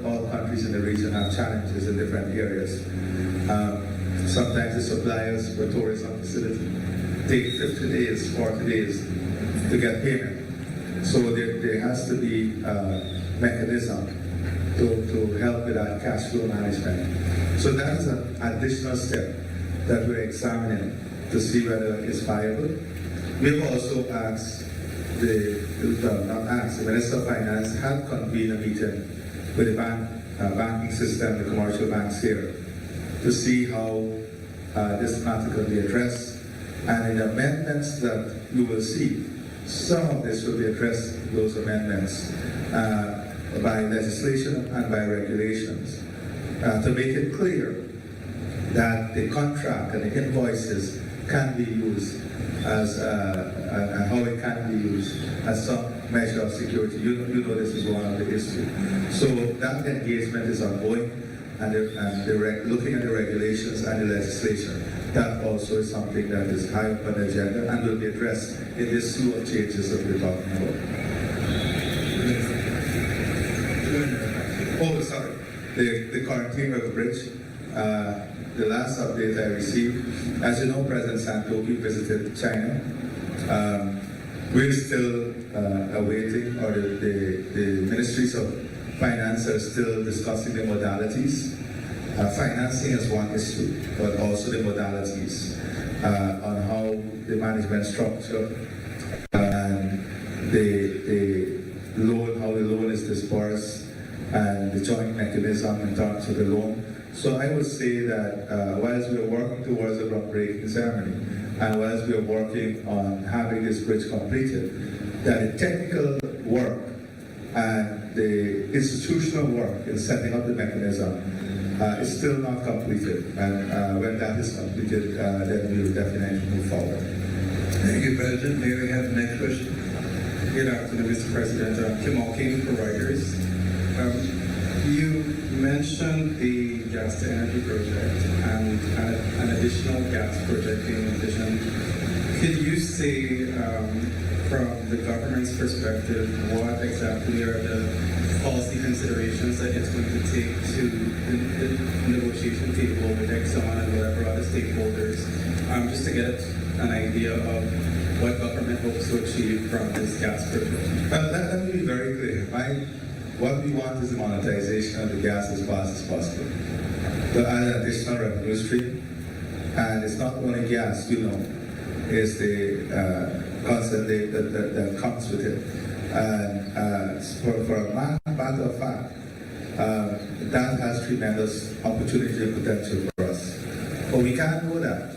All countries in the region have challenges in different areas. Sometimes the suppliers for tourism facility take 50 days, 40 days to get payment. So there has to be a mechanism to help with that cash flow management. So that is an additional step that we're examining to see whether it's viable. We've also asked the Minister of Finance had convened a meeting with the banking system, the commercial banks here, to see how this matter could be addressed. And in the amendments that you will see, some of this will be addressed, those amendments, by legislation and by regulations, to make it clear that the contract and the invoices can be used as, and how it can be used as some measure of security. You know this is one of the issues. So that engagement is ongoing, and looking at the regulations and the legislation. That also is something that is high up on the agenda and will be addressed in this slew of changes that we're talking about. Oh, sorry. The quarantine of the bridge. The last update I received, as you know, President Santoki visited China. We're still awaiting, or the ministries of finance are still discussing the modalities. Financing is one issue, but also the modalities on how the management structure and the loan, how the loan is dispersed, and the joint mechanism in terms of the loan. So I would say that whilst we are working towards a groundbreaking ceremony, and whilst we are working on having this bridge completed, that the technical work and the institutional work in setting up the mechanism is still not completed. And when that is completed, then we will definitely move forward. Thank you, President. May we have the next question? Good afternoon, Mr. President. Kim Alkane for Reuters. You mentioned the gas to energy project and an additional gas project being envisioned. Could you say, from the government's perspective, what exactly are the policy considerations that it's going to take to the negotiation table with Exxon and whatever other stakeholders, just to get an idea of what government hopes to achieve from this gas project? Let me be very clear. What we want is the monetization of the gas as fast as possible. To add an additional revenue stream, and it's not only gas, it's the concept that comes with it. And for a matter of fact, that has tremendous opportunity and potential for us. But we can't know that.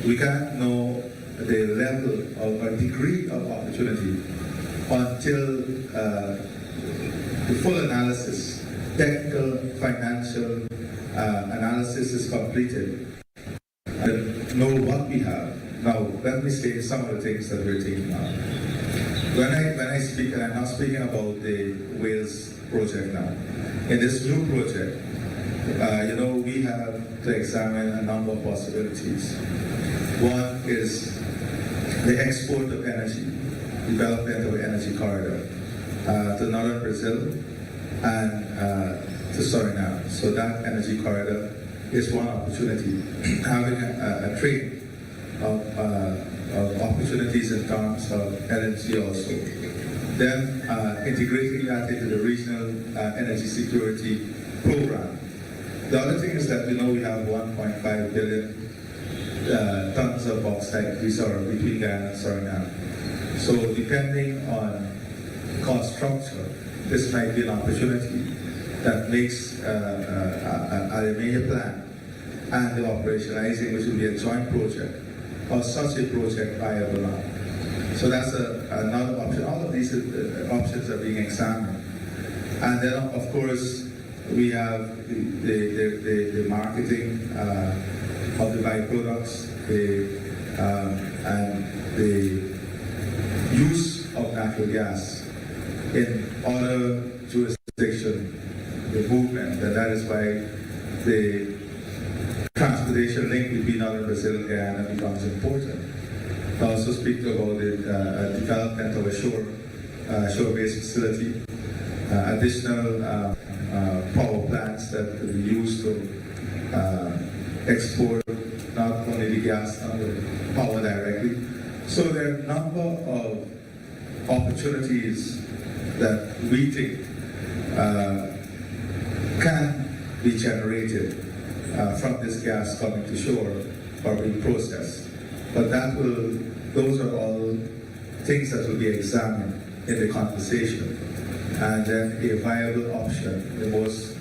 We can't know the level or degree of opportunity until the full analysis, technical, financial analysis is completed, and know what we have. Now, let me say some of the things that we're taking on. When I speak, and I'm not speaking about the Wales project now. In this new project, we have to examine a number of possibilities. One is the export of energy, development of an energy corridor to northern Brazil and to Suriname. So that energy corridor is one opportunity. Having a trade of opportunities in terms of LNG also. Then integrating that into the regional energy security program. The other thing is that we have 1.5 billion tons of bauxite reserve between Guyana and Suriname. So depending on cost structure, this might be an opportunity that makes a major plan and the operationalizing, which will be a joint project, or such a project viable now. So that's another option. All of these options are being examined. And then, of course, we have the marketing of the byproducts, and the use of natural gas in other jurisdiction, the movement, and that is why the transportation link between northern Brazil and Guyana becomes important. I also speak about the development of a shore-based facility, additional power plants that could be used to export not only the gas and the power directly. So there are a number of opportunities that we think can be generated from this gas coming to shore or being processed. But those are all things that will be examined in the conversation. And then a viable option, the most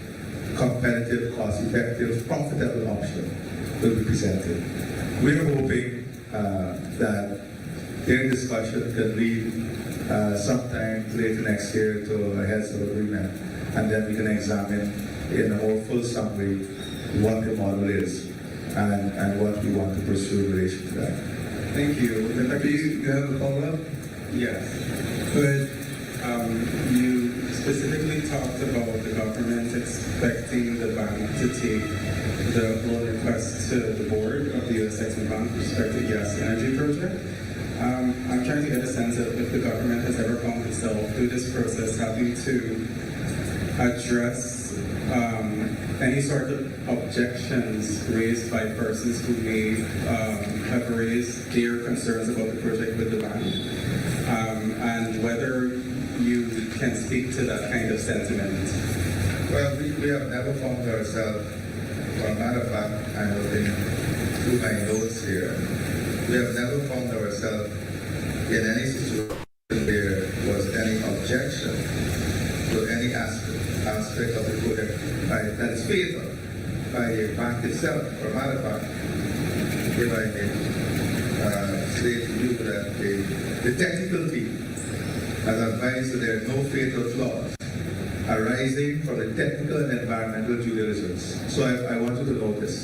competitive, cost-effective, profitable option will be presented. We're hoping that their discussion can lead sometime later next year to a heads of agreement, and then we can examine in a more full summary what the model is and what we want to pursue in relation to that. Thank you. Do you have a follow-up? Yes. Go ahead. You specifically talked about the government expecting the bank to take the loan request to the board of the U.S. Exim Bank with respect to the gas energy project. I'm trying to get a sense of if the government has ever found itself through this process having to address any sort of objections raised by persons who may have raised their concerns about the project with the bank, and whether you can speak to that kind of sentiment. Well, we have never found ourselves, for a matter of fact, I'm looking through my notes here, we have never found ourselves in any situation where there was any objection to any aspect of the project that is favored by the bank itself. For a matter of fact, if I may say to you that the technical team has advised that there are no fatal flaws arising from the technical and environmental due diligence. So I want you to notice.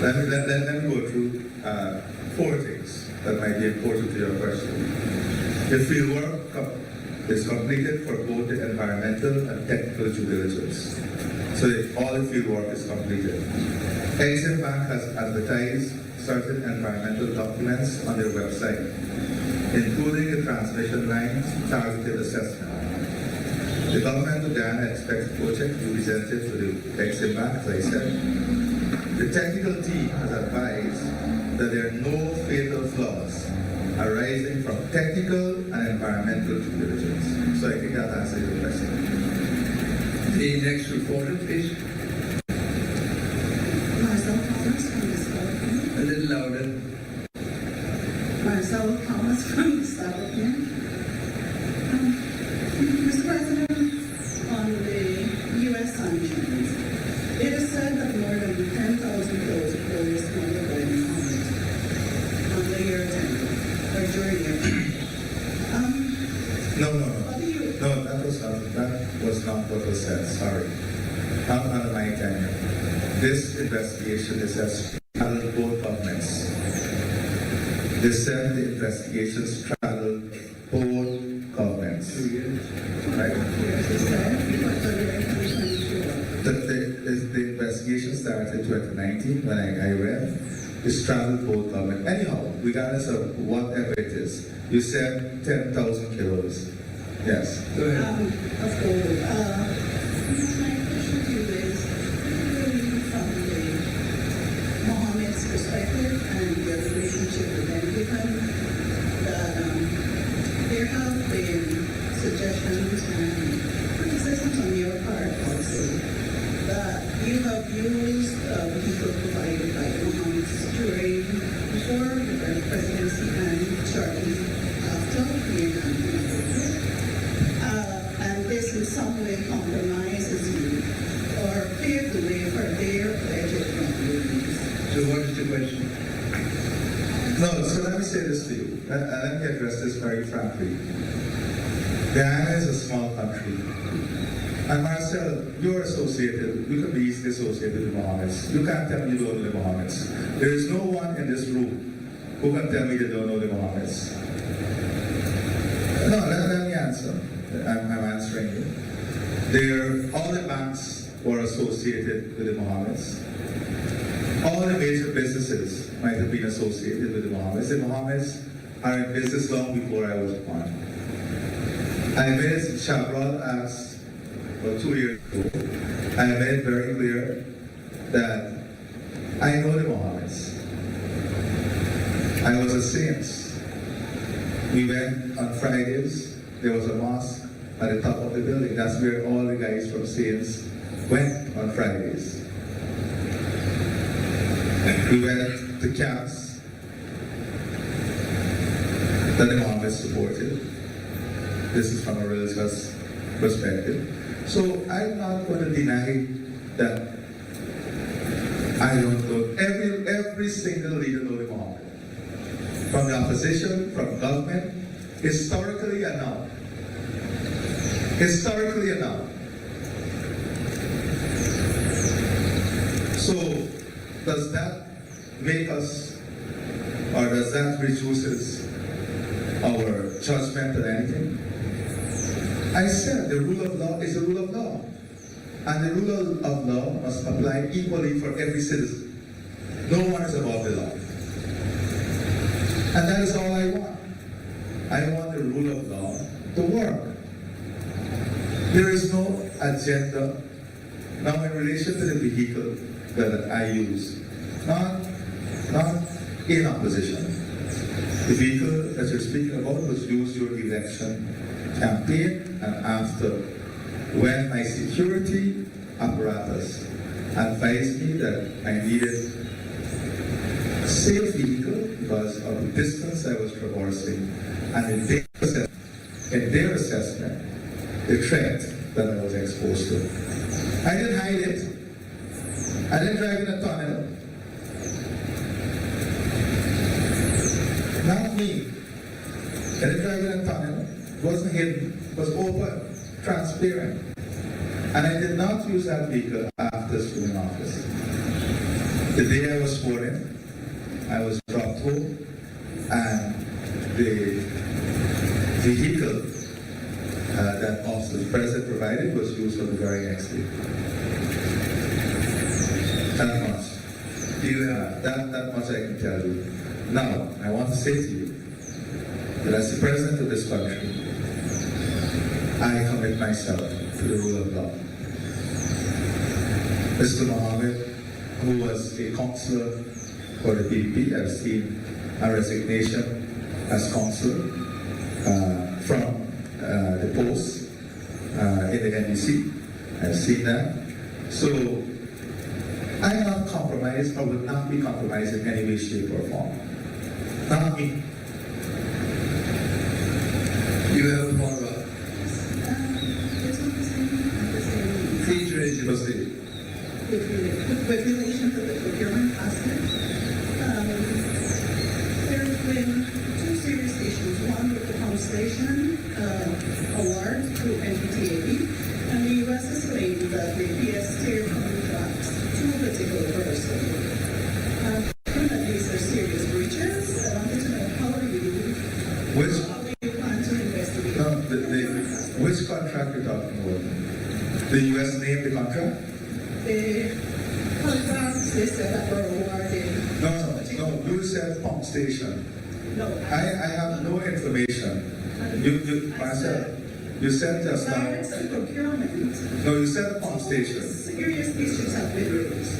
Let me go through 4 things that might be important to your question. The fieldwork is completed for both the environmental and technical due diligence. So all the fieldwork is completed. Exim Bank has advertised certain environmental documents on their website, including the transmission line targeted assessment. The government of Guyana expects the project to be presented to the Exim Bank, as I said. The technical team has advised that there are no fatal flaws arising from technical and environmental due diligence. So I think that answers your question. The next reporter, please. Marcel Thomas from the South. A little louder. Marcel Thomas from the South. Mr. President, on the U.S. sanctions, it is said that more than 10,000 those were responded by Muhammad on the year 10 or during year 10. No, that was not what was said. Sorry. Not under my tenure. This investigation is as straddled both governments. They said the investigations straddled both governments. 2 years. Right? It said, but the year 2024. The investigation started in 2019 when I read. It straddled both governments. Anyhow, regardless of whatever it is, you said 10,000 kilos. Yes. Go ahead. Of course. My question to you is, really from the Mohammed's perspective and your relationship with them, given that there have been suggestions and criticisms on your part also that you have used people provided by Mohammed's during before the presidency and shortly after being and this in some way compromises you or paved the way for their alleged wrongdoings. So what is the question? No, so let me say this to you. Let me address this very frankly. Guyana is a small country. And Marcel, you're associated, you can be easily associated with Mohammeds. You can't tell me you don't know the Mohammeds. There is no one in this room who can tell me they don't know the Mohammeds. No, let me answer. I'm answering you. All the banks were associated with the Mohammeds. All the major businesses might have been associated with the Mohammeds. The Mohammeds are in business long before I was born. I made it, Chabrol asked, 2 years ago, I made it very clear that I know the Mohammeds. I was a saint. We went on Fridays, there was a mosque at the top of the building. That's where all the guys from Saints went on Fridays. We went to camps that the Mohammeds supported. This is from a religious perspective. So I'm not going to deny that I don't know. Every single leader knows the Mohammed. From the opposition, from government, historically and now. Historically and now. So, does that make us, or does that reduces our judgment on anything? I said the rule of law is the rule of law. And the rule of law must apply equally for every citizen. No one is above the law. And that is all I want. I want the rule of law to work. There is no agenda. Now in relation to the vehicle that I use, not in opposition. The vehicle that you're speaking about was used during the election campaign and after, when my security apparatus advised me that I needed a safe vehicle because of the distance I was traversing and in their assessment, the threat that I was exposed to. I didn't hide it. I didn't drive in a tunnel. Not me. I didn't drive in a tunnel. It wasn't hidden. It was open, transparent. And I did not use that vehicle after assuming office. The day I was sworn in, I was dropped home, and the vehicle that the president provided was used for the very next day. That much. That much I can tell you. Now, I want to say to you that as the president of this country, I commit myself to the rule of law. Mr. Mohammed, who was a councillor for the PDP, I've seen a resignation as councillor from the post in the NDC. I've seen that. So I am not compromised or will not be compromised in any way, shape, or form. Not me. You have a follow-up. Please raise your hand. With relation to the procurement aspect, there have been two serious issues. One with the pump station award through NPTAB, and the U.S. has claimed that the PS tier contracts to a particular person. Given that these are serious breaches, I wanted to know how do you plan to investigate? Which contract you're talking about? The U.S. named the contract? The contracts they said that were awarded. No, you said pump station. No, I have no information. Marcel, you said just now. Direct procurement. No, you said pump station. Serious issues have been raised.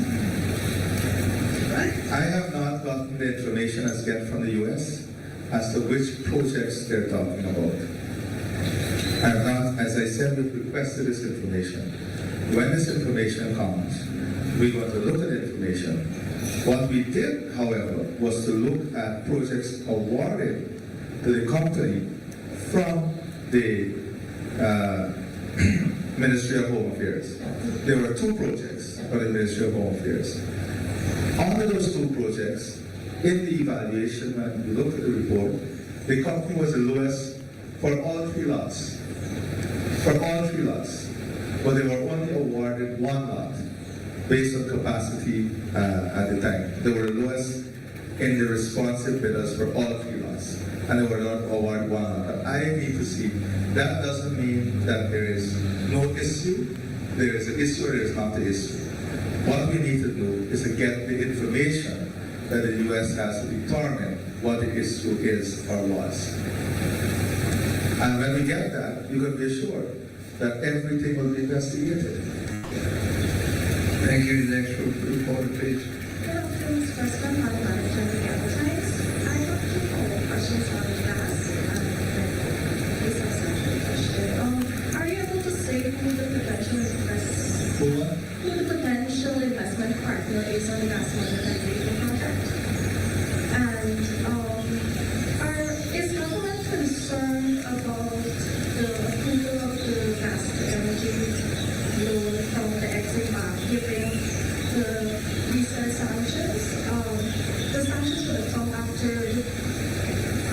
Right? I have not gotten the information as yet from the U.S. as to which projects they're talking about. I have not, as I said, we've requested this information. When this information comes, we're going to look at the information. What we did, however, was to look at projects awarded to the company from the Ministry of Home Affairs. There were two projects for the Ministry of Home Affairs. Under those two projects, in the evaluation, when you look at the report, the company was the lowest for all three lots. For all three lots. But they were only awarded one lot based on capacity at the time. They were the lowest in the responsive bidders for all three lots. and they were not award one another. I need to see. That doesn't mean that there is no issue. There is an issue or there is not an issue. What we need to do is to get the information that the U.S. has to determine what the issue is or was. And when we get that, you can be assured that everything will be investigated. Thank you. Next reporter, please. Good afternoon, Mr. President. I'm Madam Advertise. I have two follow-up questions on gas. This is actually a question. Are you able to say who the potential investment partner is on the gas modernization project? And is government concerned about the approval of the gas to energy loan from the exit bank, given the recent sanctions? The sanctions would have come after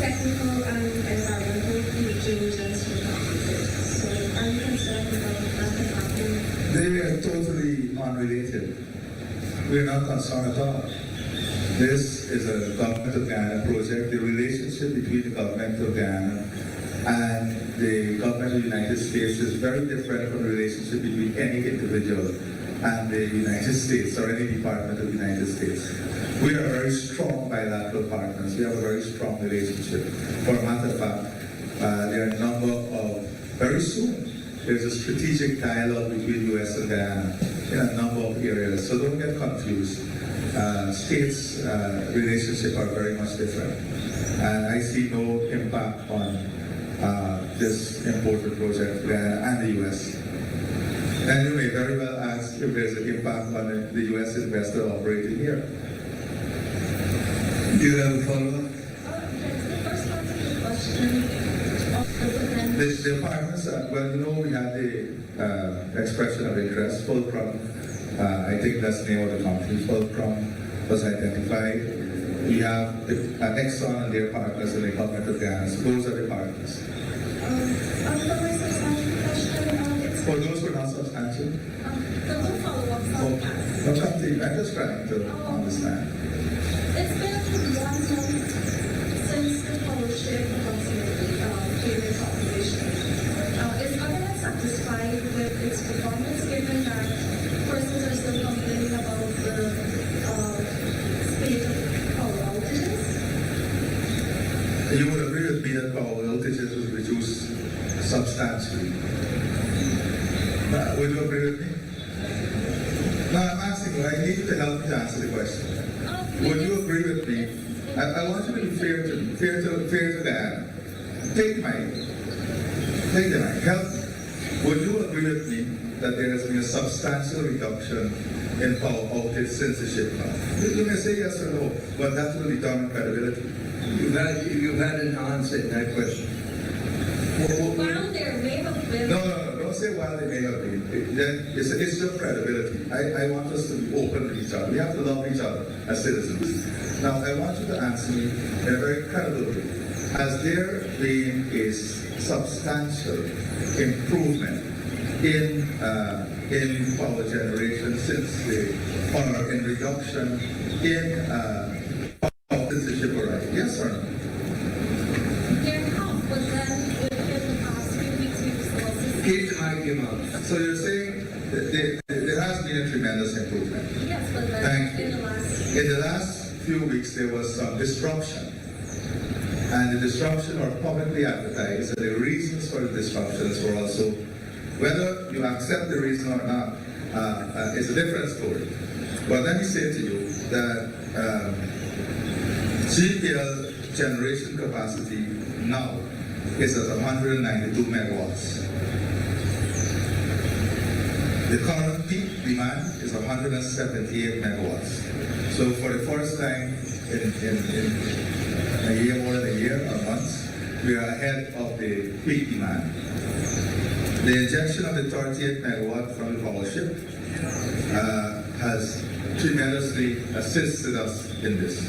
technical and environmental due diligence were completed. So are you concerned about that happening? They are totally unrelated. We are not concerned at all. This is a government of Ghana project. The relationship between the government of Ghana and the government of the United States is very different from the relationship between any individual and the United States or any department of the United States. We are very strong bilateral partners. We have a very strong relationship. For a matter of fact, there are a number of, very soon, there's a strategic dialogue between U.S. and Guyana in a number of areas. So don't get confused. States' relationship are very much different. And I see no impact on this important project for Guyana and the U.S. And you may very well ask if there's an impact on the U.S. investor operating here. Do you have a follow-up? The first part of the question of the potential. The partners, well, you know, we had the expression of interest, Fulcrum. I think that's the name of the company. Fulcrum was identified. We have Exxon and their partners in the government of Ghana. So those are the partners. For those who are not substantial? The follow-up from gas. No, I'm just trying to understand. It's been 1 month since the Forestry approximately came into operation. Is government satisfied with its performance, given that persons are still complaining about the state of power outages? You would agree with me that power outages was reduced substantially. Would you agree with me? No, I'm asking you, I need you to help me to answer the question. Would you agree with me? I want you to be fair to Guyana. Take the mic. Help me. Would you agree with me that there has been a substantial reduction in power outage since the shipment? You may say yes or no, but that will determine credibility. You've had an answer in that question. While there may have been... No. Don't say while they may have been. It's an issue of credibility. I want us to be open with each other. We have to love each other as citizens. Now, I want you to answer me in a very credible way. Has there been a substantial improvement in power generation or in reduction in power since the ship arrived? Yes or no? There have, but then within the past few weeks we've also... Keep the mic in your mouth. So you're saying that there has been a tremendous improvement? Yes, but then Thank in you. the In the last few weeks, there was some disruption. And the disruption were publicly advertised, and the reasons for the disruptions were also, whether you accept the reason or not, is a different story. But let me say to you that GPL generation capacity now is at 192 megawatts. The current peak demand is 178 megawatts. So for the first time in a year, more than a year, or months, we are ahead of the peak demand. The injection of the 38 megawatt from the power ship has tremendously assisted us in this.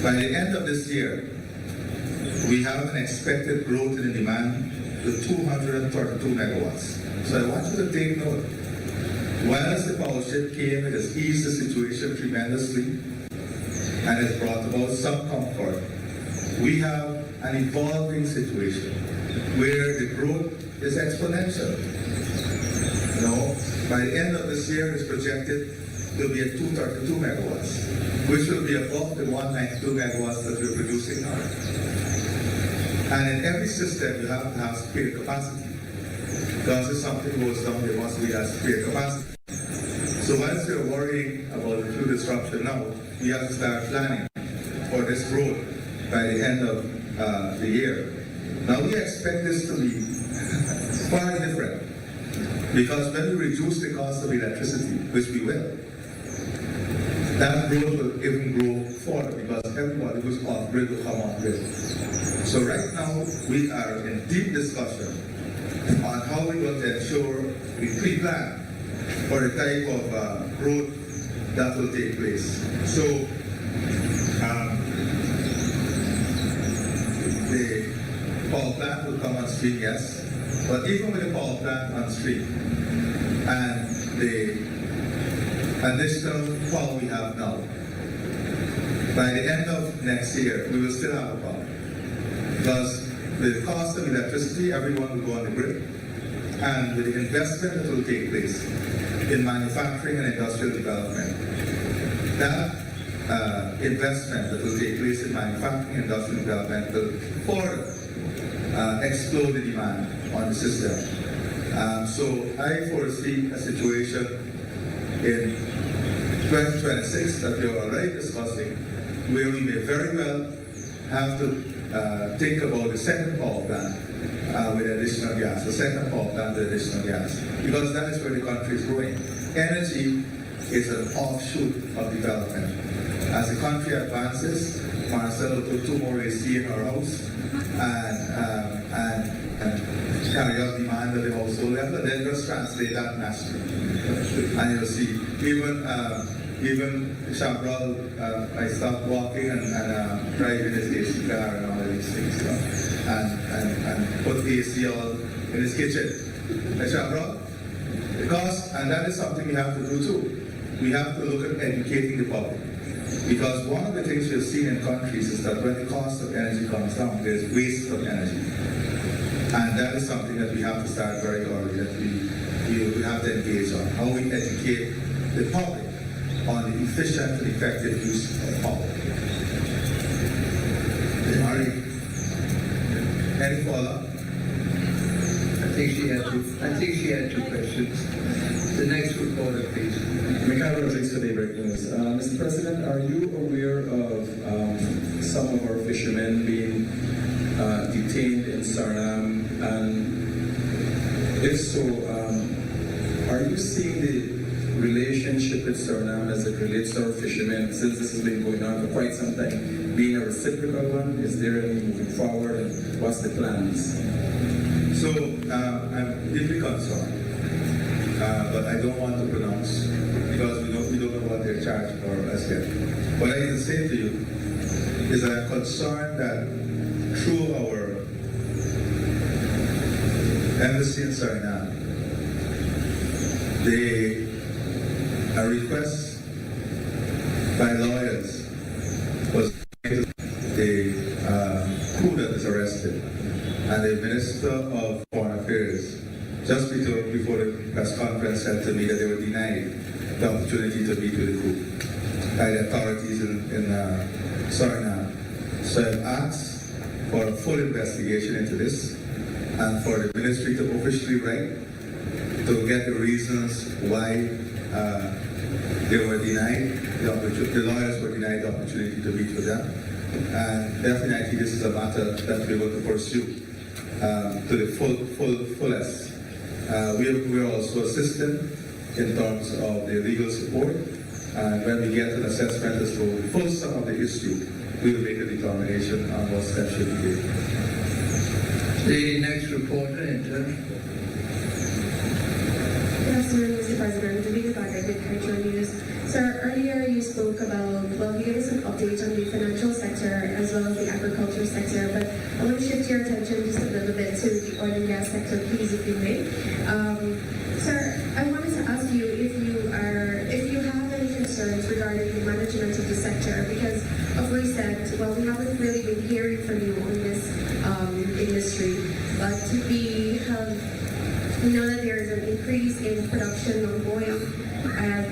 By the end of this year, we have an expected growth in the demand to 232 megawatts. So I want you to take note. Whilst the power ship came, it has eased the situation tremendously and has brought about some comfort. We have an evolving situation where the growth is exponential. You know, by the end of this year, it's projected to be at 232 megawatts, which will be above the 192 megawatts that we're producing now. And in every system, you have to have spare capacity. Because if something goes down, there must be that spare capacity. So once we're worrying about the fuel disruption now, we have to start planning for this growth by the end of the year. Now we expect this to be far different, because when we reduce the cost of electricity, which we will, that growth will even grow further because everybody who's off grid will come on grid. So right now we are in deep discussion on how we're going to ensure we pre-plan for the type of growth that will take place. So the power plant will come on stream, yes, but even with the power plant on stream and the additional power we have now, by the end of next year, we will still have a power. Because with the cost of electricity, everyone will go on the grid, and with the investment that will take place in manufacturing and industrial development, that investment that will take place in manufacturing and industrial development will further explode the demand on the system. So I foresee a situation in 2026 that we are already discussing, where we may very well have to think about the second power plant with additional gas, the second power plant with additional gas, because that is where the country is going. Energy is an offshoot of development. As the country advances, Marcel will put 2 more AC in our house and carry out demand at the household level, and then just translate that nationally. And you'll see, even Chabral, I stopped walking and driving his AC car and all of these things, you know, and put the AC all in his kitchen. Chabral, because, and that is something we have to do too. We have to look at educating the public. Because one of the things we've seen in countries is that when the cost of energy comes down, there's waste of energy. And that is something that we have to start very early, that we have to engage on. How we educate the public on the efficient and effective use of power. Any follow-up? I think she had two questions. The next reporter, please. Mikhail Rodriguez, Today Breaking News. Mr. President, are you aware of some of our fishermen being detained in Suriname? And if so, are you seeing the relationship with Suriname as it relates to our fishermen, since this has been going on for quite some time, being a reciprocal one? Is there any moving forward, and what's the plans? So I'm deeply concerned, but I don't want to pronounce because we don't know what they're charged for as yet. What I can say to you is that I'm concerned that through our embassy in Suriname, a request by lawyers was the crew that is arrested, and the Minister of Foreign Affairs, just before the press conference, said to me that they were denied the opportunity to meet with the crew by the authorities in Suriname. So I've asked for a full investigation into this, and for the ministry to officially write to get the reasons why they were denied the opportunity, the lawyers were denied the opportunity to meet with them. And definitely this is a matter that we're going to pursue to the fullest. We're also assisting in terms of the legal support, and when we get an assessment as to the full sum of the issue, we will make a determination on what steps should be taken. The next reporter in turn. Good afternoon, Mr. President. David Bagay with Culture News. Sir, earlier you spoke about, well, you gave us an update on the financial sector as well as the agriculture sector, but I want to shift your attention just a little bit to the oil and gas sector, please, if you may. Sir, I wanted to ask you if you have any concerns regarding the management of the sector, because of recent, well, we haven't really been hearing from you on this we know that there is an increase in production of oil, and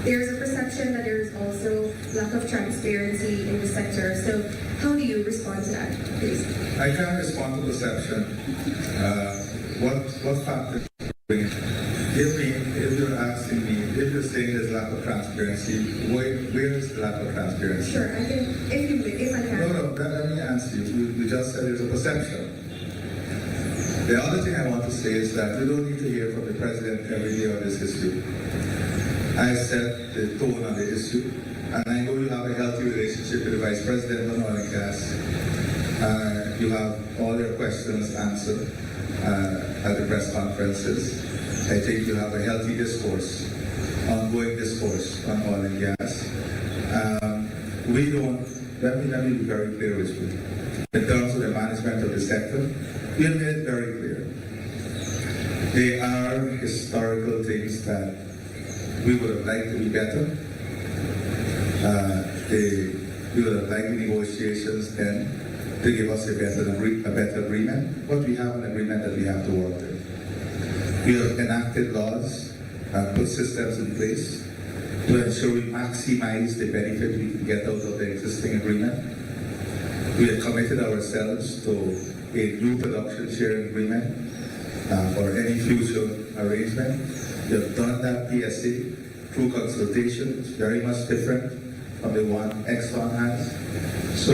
there's a perception that there is also lack of transparency in the sector. So how do you respond to that, please? I can't respond to perception. What factors bring it? If you're asking me, if you're saying there's lack of transparency, where is the lack of transparency? Sure, I can, if I can. No, let me answer you. You just said there's a perception. The other thing I want to say is that we don't need to hear from the president every day on this issue. I set the tone on the issue, and I know you have a healthy relationship with the Vice President on oil and gas. You have all your questions answered at the press conferences. I think you have a healthy discourse, ongoing discourse on oil and gas. We don't, let me be very clear with you. In terms of the management of the sector, we have made it very clear. There are historical things that we would have liked to be better. We would have liked the negotiations then to give us a better agreement, but we have an agreement that we have to work with. We have enacted laws and put systems in place to ensure we maximize the benefit we can get out of the existing agreement. We have committed ourselves to a new production sharing agreement for any future arrangement. We have done that PSA through consultation. It's very much different from the one Exxon has. So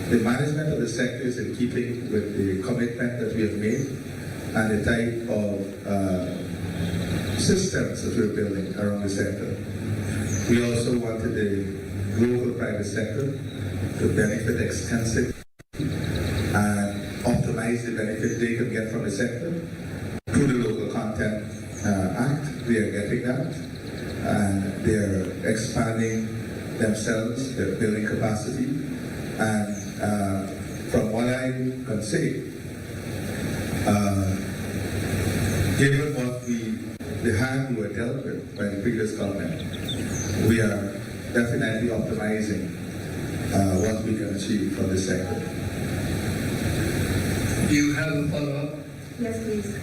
the management of the sector is in keeping with the commitment that we have made and the type of systems that we're building around the sector. We also wanted the local private sector to benefit extensively and optimize the benefit they can get from the sector through the Local Content Act. They are getting that, and they are expanding themselves, their building capacity, and from what I can say, given what the hand we were dealt with by the previous government, we are definitely optimizing what we can achieve from this sector. Do you have a follow-up? Yes, please.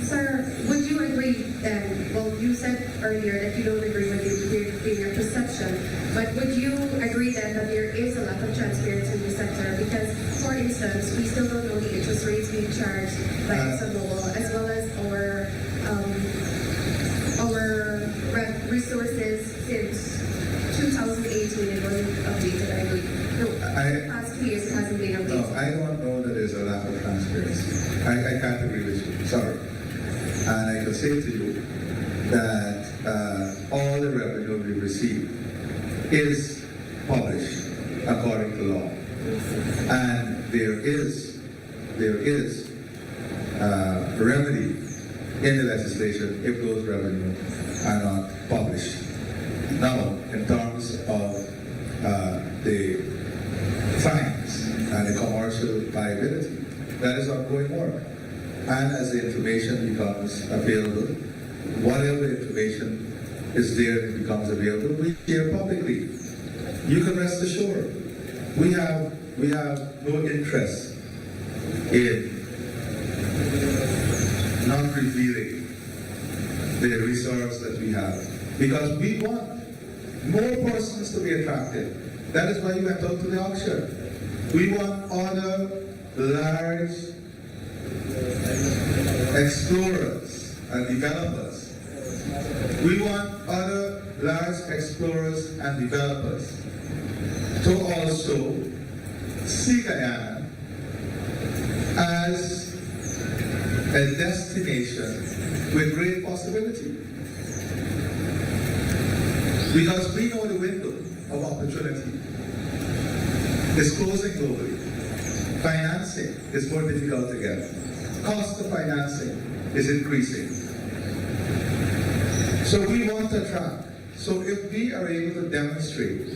Sir, would you agree then, well, you said earlier that you don't agree with your perception, but would you agree then that there is a lack of transparency in the sector? Because, for instance, we still don't know the interest rates being charged by ExxonMobil, as well as our resources since 2018, it wasn't updated, I believe. No, the past 2 years it hasn't been updated. No, I don't know that there's a lack of transparency. I can't agree with you. Sorry. And I can say to you that all the revenue we receive is published according to law. And there is remedy in the legislation if those revenues are not published. Now, in terms of the fines and the commercial liability, that is ongoing work. And as the information becomes available, whatever information is there and becomes available, we share publicly. You can rest assured, we have no interest in not revealing the resource that we have, because we want more persons to be attracted. That is why we went out to the auction. We want other large explorers and developers. We want other large explorers and developers to also see Guyana as a destination with great possibility. Because we know the window of opportunity is closing globally. Financing is more difficult to get. Cost of financing is increasing. So we want to attract. So if we are able to demonstrate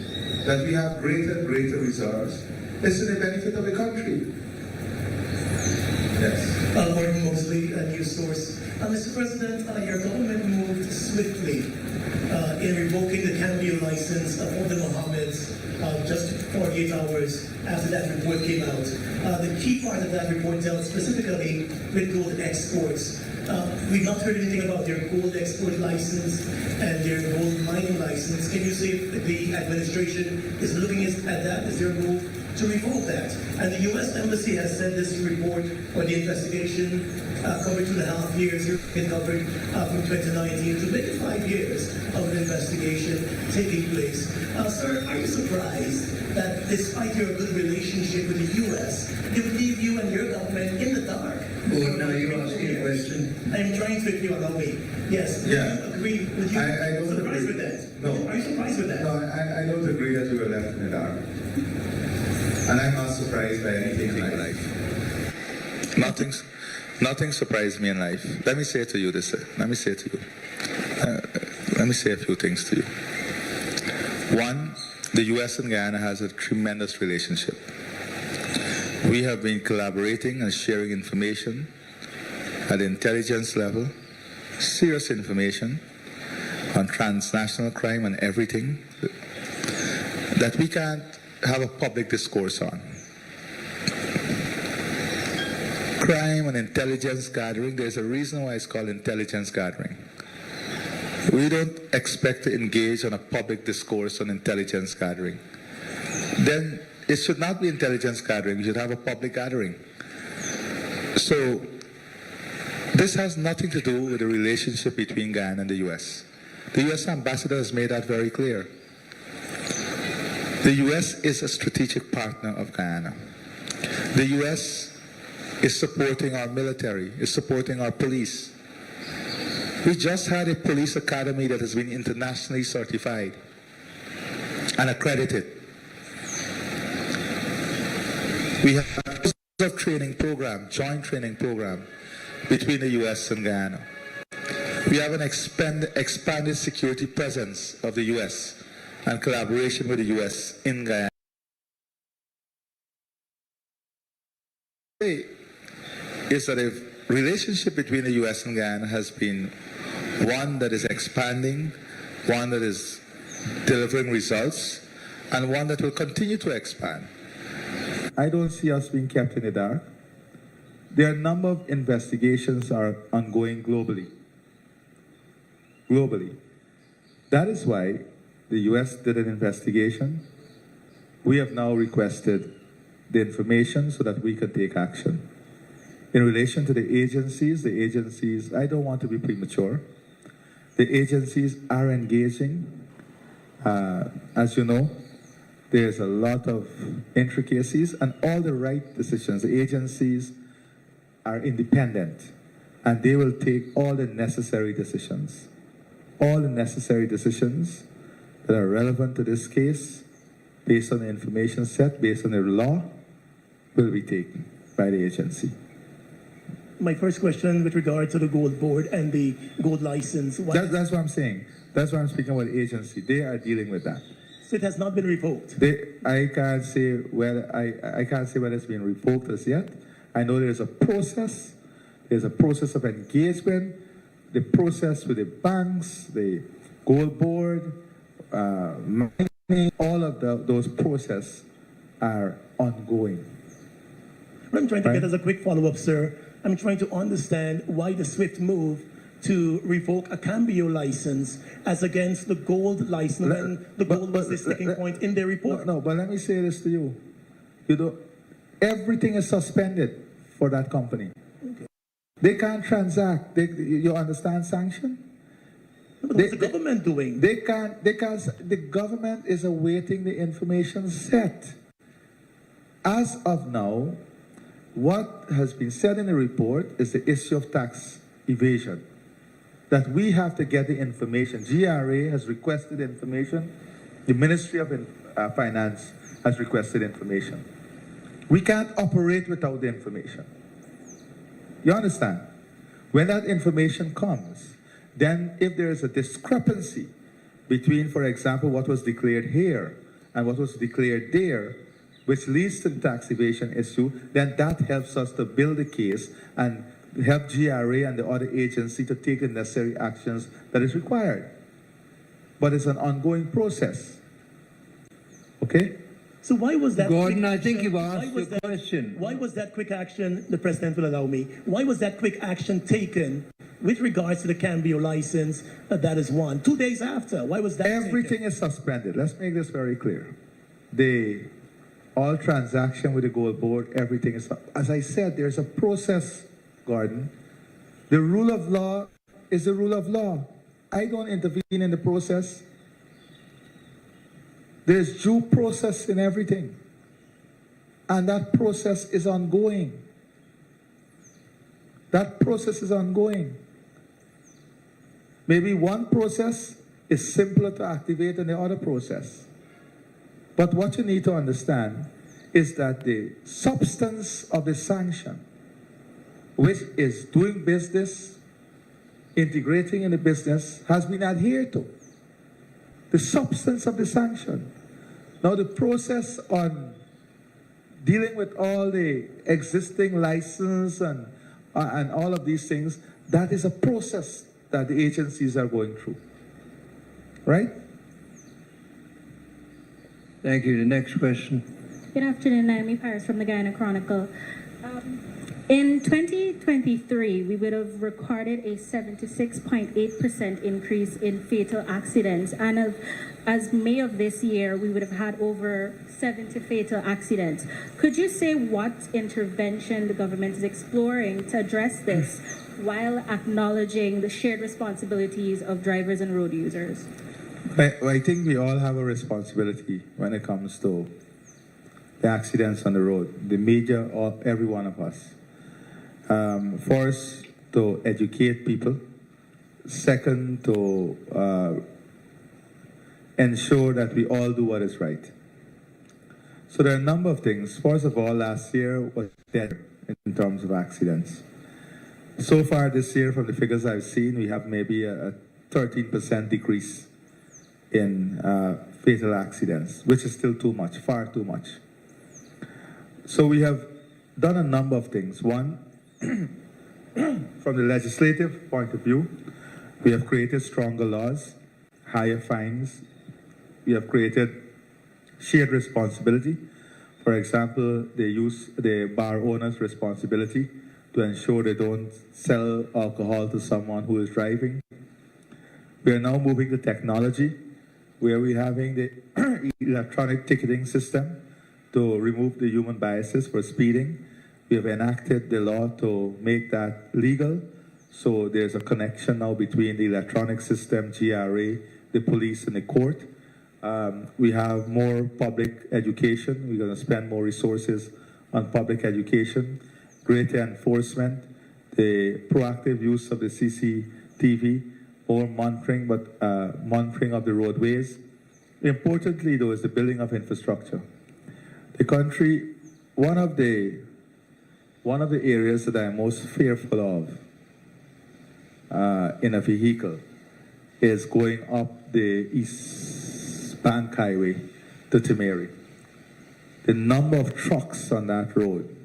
that we have greater and greater reserves, it's to the benefit of the country. Yes. Gordon Mosley, a news source. Mr. President, your government moved swiftly in revoking the Cambio license of all the Mohammeds just 48 hours after that report came out. The key part of that report dealt specifically with gold exports. We've not heard anything about their gold export license and their gold mining license. Can you say if the administration is looking at that as their move to revoke that? And the U.S. Embassy has said this report or the investigation covered 2.5 years. It covered from 2019 to maybe 5 years of an investigation taking place. Sir, are you surprised that despite your good relationship with the U.S., they would leave you and your government in the dark? Well, now you're asking a question. I'm trying to, if you allow me. Yes. Yeah. I agree with you. I don't surprised agree. with that. No. Are you surprised with that? No, I don't agree that we were left in the dark. And I'm not surprised by anything in life. Nothing surprised me in life. Let me say to you this. Let me say a few things to you. One, the U.S. and Guyana has a tremendous relationship. We have been collaborating and sharing information at the intelligence level, serious information on transnational crime and everything that we can't have a public discourse on. Crime and intelligence gathering, there's a reason why it's called intelligence gathering. We don't expect to engage on a public discourse on intelligence gathering. Then it should not be intelligence gathering, we should have a public gathering. So this has nothing to do with the relationship between Guyana and the U.S. The U.S. ambassador has made that very clear. The U.S. is a strategic partner of Guyana. The U.S. is supporting our military, is supporting our police. We just had a police academy that has been internationally certified and accredited. We have a training program, joint training program between the U.S. and Guyana. We have an expanded security presence of the U.S. and collaboration with the U.S. in Guyana. Is that a relationship between the U.S. and Guyana has been one that is expanding, one that is delivering results, and one that will continue to expand. I don't see us being kept in the dark. There are a number of investigations are ongoing globally. That is why the U.S. did an investigation. We have now requested the information so that we can take action. In relation to the agencies, I don't want to be premature. The agencies are engaging. As you know, there's a lot of intricacies and all the right decisions. The agencies are independent and they will take all the necessary decisions. All the necessary decisions that are relevant to this case, based on the information set, based on the law, will be taken by the agency. My first question with regard to the gold board and the gold license. That's what I'm saying. That's why I'm speaking about the agency. They are dealing with that. So it has not been revoked. I can't say whether it's been revoked as yet. I know there's a process. There's a process of engagement. The process with the banks, the gold board, mining, all of those processes are ongoing. What I'm trying to get as a quick follow-up, sir, I'm trying to understand why the swift move to revoke a Cambio license as against the gold license when the gold was the sticking point in their report. No, but let me say this to you. Everything is suspended for that company. Okay. They can't transact. You understand sanction? But what's the government doing? They can't, because the government is awaiting the information set. As of now, what has been said in the report is the issue of tax evasion. That we have to get the information. GRA has requested information. The Ministry of Finance has requested information. We can't operate without the information. You understand? When that information comes, then if there is a discrepancy between, for example, what was declared here and what was declared there, which leads to the tax evasion issue, then that helps us to build a case and help GRA and the other agency to take the necessary actions that is required. but it's an ongoing process. Okay? So why was that? Gordon, quick I think action- you've why asked was your question. Why was that quick action? The president will allow me. Why was that quick action taken with regards to the Cambio license? That is one. 2 days after. Why was that? Everything taken? is suspended. Let's make this very clear. All transaction with the gold board, everything is, as I said, there's a process, Gordon. The rule of law is the rule of law. I don't intervene in the process. There's due process in everything. And that process is ongoing. That process is ongoing. Maybe one process is simpler to activate than the other process. But what you need to understand is that the substance of the sanction, which is doing business, integrating in the business, has been adhered to. The substance of the sanction. Now the process on dealing with all the existing license and all of these things, that is a process that the agencies are going through. Right? Thank you. The next question. Good afternoon, Naomi Paris from the Guyana Chronicle. In 2023, we would have recorded a 76.8% increase in fatal accidents. And as May of this year, we would have had over 70 fatal accidents. Could you say what intervention the government is exploring to address this while acknowledging the shared responsibilities of drivers and road users? I think we all have a responsibility when it comes to the accidents on the road, the media, or every one of us. First, to educate people. Second, to ensure that we all do what is right. So there are a number of things. First of all, last year was better in terms of accidents. So far this year, from the figures I've seen, we have maybe a 13% decrease in fatal accidents, which is still too much, far too much. So we have done a number of things. One, from the legislative point of view, we have created stronger laws, higher fines. We have created shared responsibility. For example, the bar owner's responsibility to ensure they don't sell alcohol to someone who is driving. We are now moving to technology, where we're having the electronic ticketing system to remove the human biases for speeding. We have enacted the law to make that legal. So there's a connection now between the electronic system, GRA, the police, and the court. We have more public education. We're going to spend more resources on public education, greater enforcement, the proactive use of the CCTV, more monitoring, but monitoring of the roadways. Importantly, though, is the building of infrastructure. The country, one of the areas that I'm most fearful of in a vehicle is going up the East Bank Highway to Timeri. The number of trucks on that road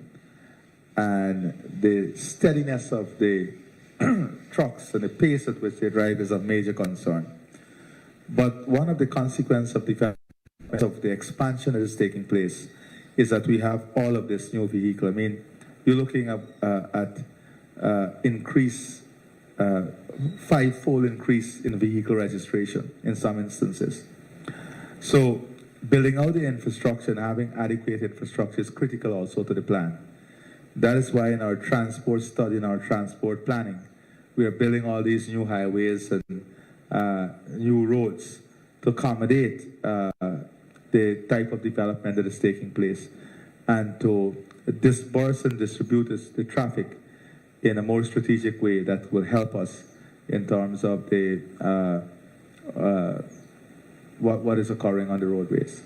and the steadiness of the trucks and the pace at which they drive is of major concern. But one of the consequences of the expansion that is taking place is that we have all of this new vehicle. I mean, you're looking at increase, five-fold increase in vehicle registration in some instances. So building out the infrastructure and having adequate infrastructure is critical also to the plan. That is why in our transport study, in our transport planning, we are building all these new highways and new roads to accommodate the type of development that is taking place and to disperse and distribute the traffic in a more strategic way that will help us in terms of the what is occurring on the roadways.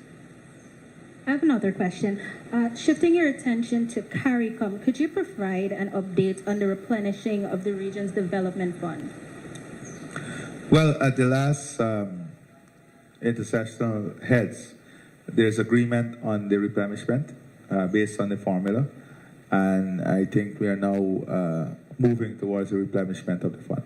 I have another question. Shifting your attention to CARICOM, could you provide an update on the replenishing of the region's development fund? Well, at the last intersectional heads, there's agreement on the replenishment based on the formula, and I think we are now moving towards the replenishment of the fund.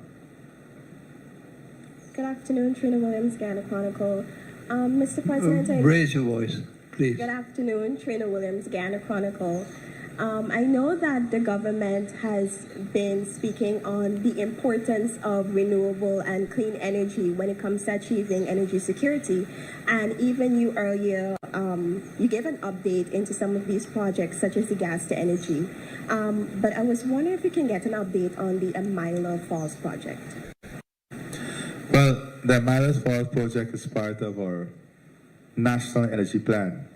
Good afternoon, Trina Williams, Ghana Chronicle. Mr. President, Raise your voice, please. Good afternoon, Trina Williams, Ghana Chronicle. I know that the government has been speaking on the importance of renewable and clean energy when it comes to achieving energy security. And even you earlier, you gave an update into some of these projects, such as the gas to energy. But I was wondering if we can get an update on the Amila Falls project. Well, the Amila Falls project is part of our national energy plan.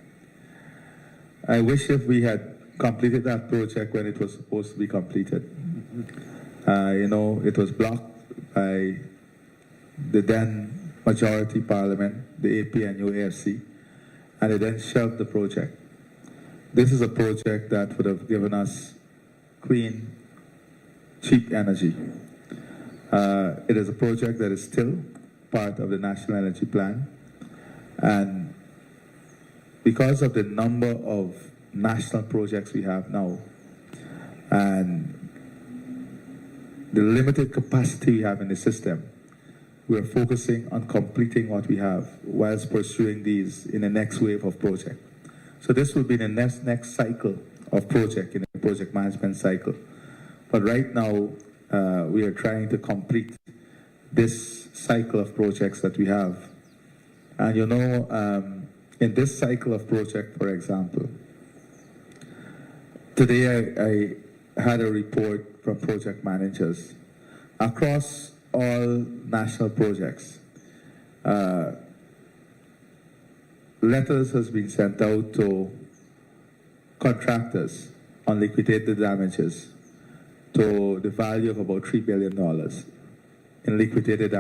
I wish if we had completed that project when it was supposed to be completed. It was blocked by the then majority parliament, the APNU-AFC, and they then shelved the project. This is a project that would have given us clean, cheap energy. It is a project that is still part of the National Energy Plan, and because of the number of national projects we have now and the limited capacity we have in the system, we are focusing on completing what we have whilst pursuing these in the next wave of project. So this will be the next cycle of project in the project management cycle. But right now, we are trying to complete this cycle of projects that we have. And in this cycle of project, for example, today I had a report from project managers across all national projects. Letters has been sent out to contractors on liquidated damages to the value of about $3 billion in liquidated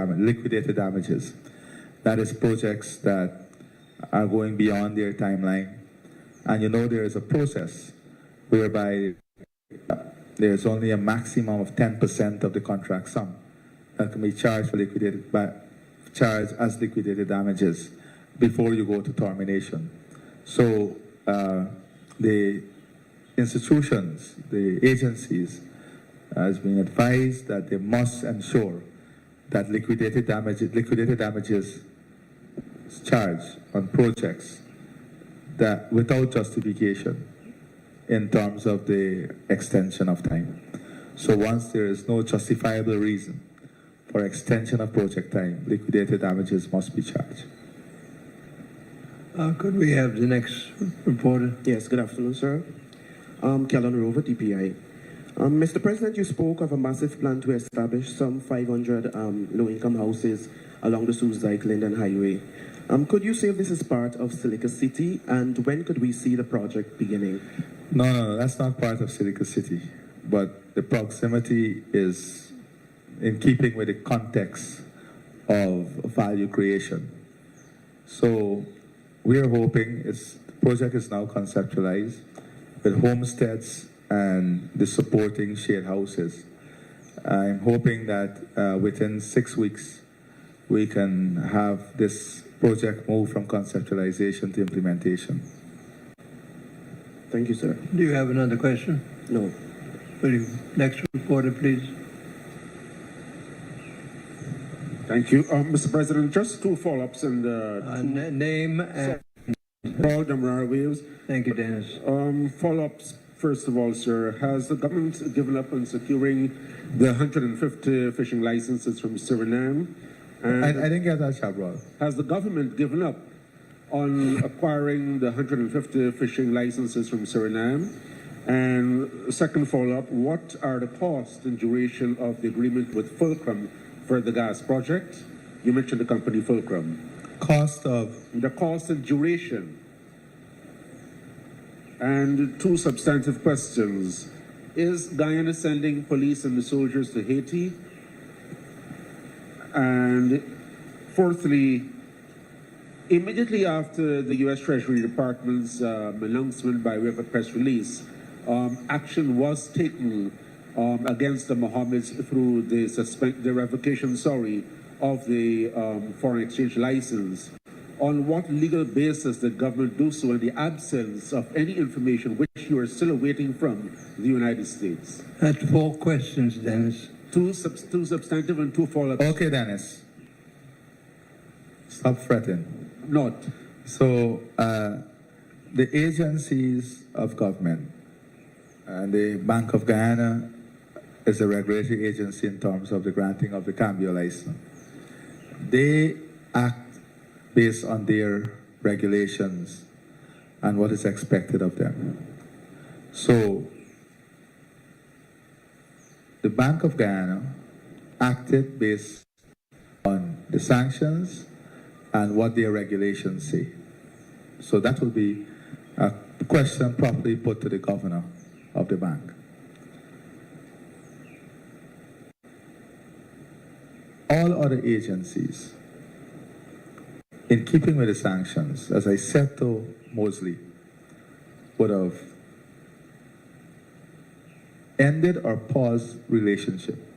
damages. That is projects that are going beyond their timeline. And there is a process whereby there's only a maximum of 10% of the contract sum that can be charged as liquidated damages before you go to termination. So the institutions, the agencies, has been advised that they must ensure that liquidated damages charged on projects that without justification in terms of the extension of time. So once there is no justifiable reason for extension of project time, liquidated damages must be charged. Could we have the next reporter? Yes, good afternoon, sir. Kellen Rover, DPI. Mr. President, you spoke of a massive plan to establish some 500 low-income houses along the Suze-Dyke-Linden Highway. Could you say if this is part of Silica City, and when could we see the project beginning? No, that's not part of Silica City, but the proximity is in keeping with the context of value creation. So we are hoping the project is now conceptualized with homesteads and the supporting shared houses. I'm hoping that within 6 weeks we can have this project move from conceptualization to implementation. Thank you, sir. Do you have another question? No. Will you, next reporter, please? Thank you. Mr. President, just two follow-ups and Name and... Paul Damrar Waves. Thank you, Dennis. Follow-ups, first of all, sir. Has the government given up on securing the 150 fishing licenses from Suriname? And I didn't get that, Chabral. has the government given up on acquiring the 150 fishing licenses from Suriname? And second follow-up, what are the cost and duration of the agreement with Fulcrum for the gas project? You mentioned the company Fulcrum. Cost of? The cost and duration. And two substantive questions. Is Guyana sending police and the soldiers to Haiti? And fourthly, immediately after the U.S. Treasury Department's announcement by way of a press release, action was taken against the Mohammeds through the revocation, of the foreign exchange license. On what legal basis did government do so in the absence of any information which you are still awaiting from the United States? That's 4 questions, Dennis. Two substantive and two follow-ups. Okay, Dennis. Stop fretting. Not. So the agencies of government, the Bank of Guyana is a regulatory agency in terms of the granting of the Cambio license. They act based on their regulations and what is expected of them. So the Bank of Guyana acted based on the sanctions and what their regulations say. So that will be a question properly put to the governor of the bank. All other agencies, in keeping with the sanctions, as I said to Mosley, would have ended or paused relationship.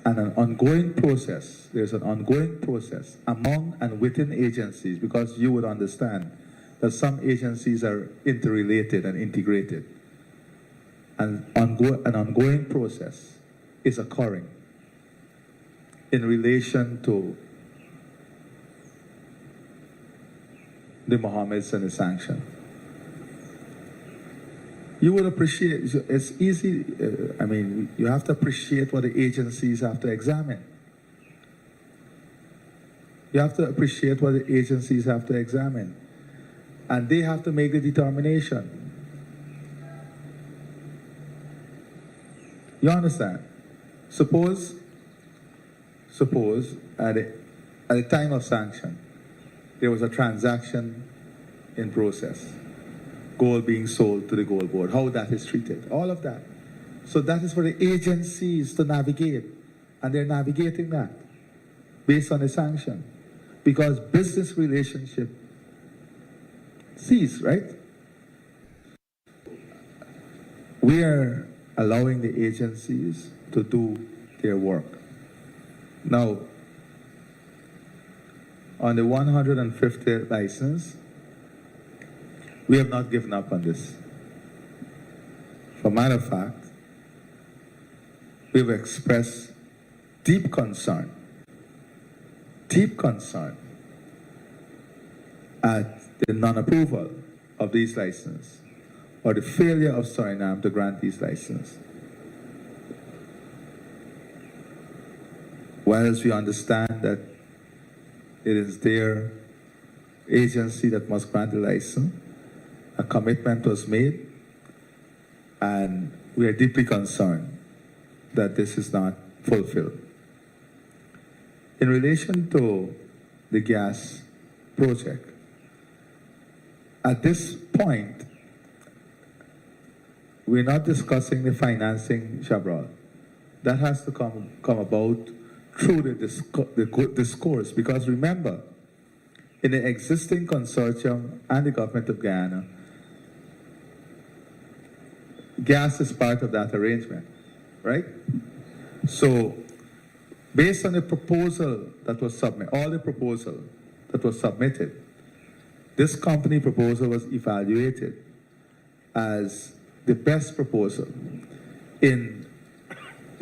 And an ongoing process, there's an ongoing process among and within agencies, because you would understand that some agencies are interrelated and integrated. And an ongoing process is occurring in relation to the Mohammeds and the sanction. You would appreciate, it's easy, I mean, you have to appreciate what the agencies have to examine. You have to appreciate what the agencies have to examine. And they have to make a determination. You understand? Suppose at the time of sanction, there was a transaction in process. Gold being sold to the gold board, how that is treated, all of that. So that is for the agencies to navigate, and they're navigating that based on the sanction, because business relationship cease, right? We are allowing the agencies to do their work. Now, on the 150th license, we have not given up on this. For a matter of fact, we've expressed deep concern at the non-approval of these licenses, or the failure of Suriname to grant these licenses. Whereas we understand that it is their agency that must grant the license, a commitment was made, and we are deeply concerned that this is not fulfilled. In relation to the gas project, at this point, we're not discussing the financing, Chabral. That has to come about through the discourse, because remember, in the existing consortium and the government of Guyana, gas is part of that arrangement, right? So, based on the proposal that was submitted, all the proposal that was submitted, this company proposal was evaluated as the best proposal in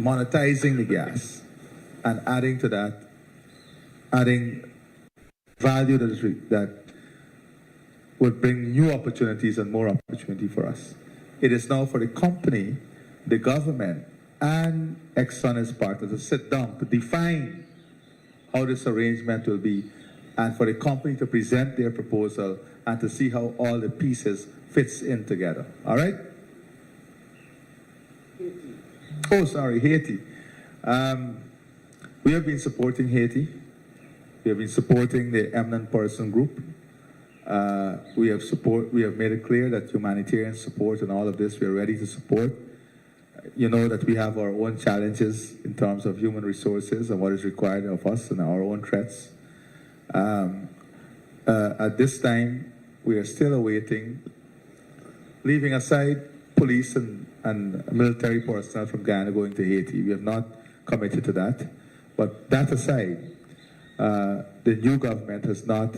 monetizing the gas and adding to that, adding value that would bring new opportunities and more opportunity for us. It is now for the company, the government, and Exxon as partners to sit down to define how this arrangement will be, and for the company to present their proposal and to see how all the pieces fits in together. All right? Oh, sorry, Haiti. We have been supporting Haiti. We have been supporting the eminent person group. We have made it clear that humanitarian support and all of this, we are ready to support. You know that we have our own challenges in terms of human resources and what is required of us and our own threats. At this time, we are still awaiting, leaving aside police and military personnel from Guyana going to Haiti. We have not committed to that. But that aside, the new government has not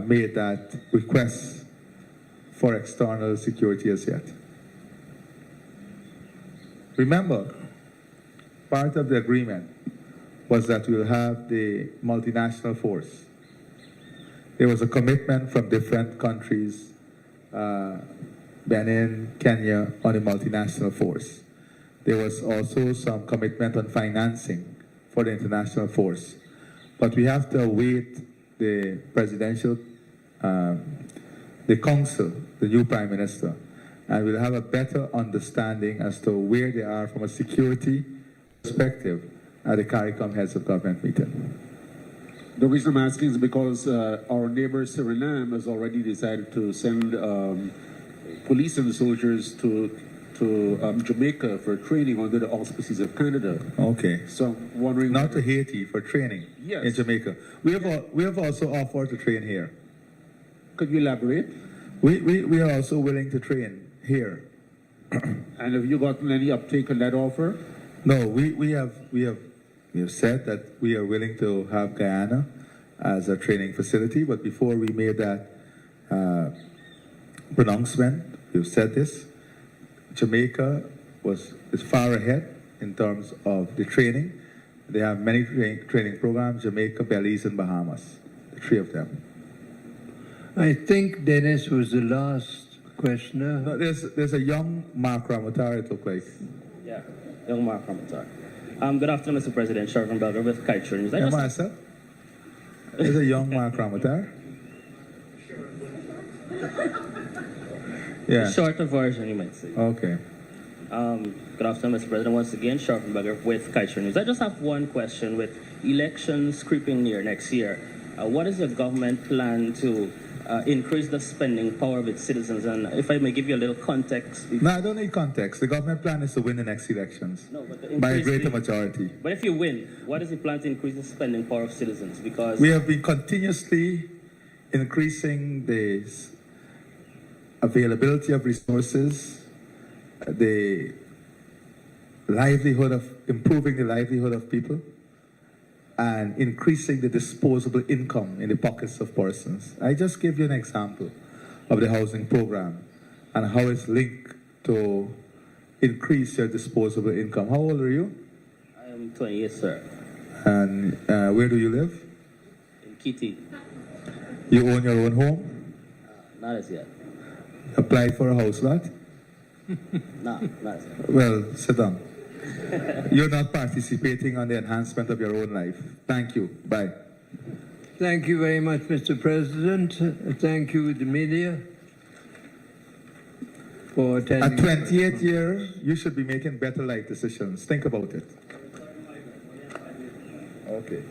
made that request for external security as yet. Remember, part of the agreement was that we'll have the multinational force. There was a commitment from different countries, Benin, Kenya, on a multinational force. There was also some commitment on financing for the international force. But we have to await the presidential, the council, the new prime minister, and we'll have a better understanding as to where they are from a security perspective at the CARICOM Heads of Government meeting. The reason I'm asking is because our neighbor Suriname has already decided to send police and soldiers to Jamaica for training under the auspices of Canada. Okay. So I'm wondering... Not to Haiti, for training in Jamaica. We have also offered to train here. Could you elaborate? We are also willing to train here. And have you gotten any uptake on that offer? No, we have said that we are willing to have Guyana as a training facility, but before we made that pronouncement, we've said this, Jamaica is far ahead in terms of the training. They have many training programs, Jamaica, Belize, and Bahamas, the three of them. I think Dennis was the last questioner. No, there's a young Mark Ramatar, it looked like. Yeah, young Mark Ramatar. Good afternoon, Mr. President. Sharvan Belger with Kite News. Myself? There's a young Mark Ramatar. Yeah. A shorter version, you might say. Okay. Good afternoon, Mr. President. Once again, Sharvan Belger with Kite News. I just have one question. With elections creeping near next year, what is your government plan to increase the spending power of its citizens? And if I may give you a little context. No, I don't need context. The government plan is to win the next elections. No, but by a greater majority. But if you win, what is the plan to increase the spending power of citizens? Because we have been continuously increasing the availability of resources, the improving the livelihood of people, and increasing the disposable income in the pockets of persons. I just gave you an example of the housing program and how it's linked to increase your disposable income. How old are you? I am 28, sir. And where do you live? In Kitty. You own your own home? Not as yet. Applied for a house lot? No, not as yet. Well, sit down. You're not participating on the enhancement of your own life. Thank you. Bye. Thank you very much, Mr. President. Thank you, the media, for attending. At 28 years, you should be making better life decisions. Think about it. Okay.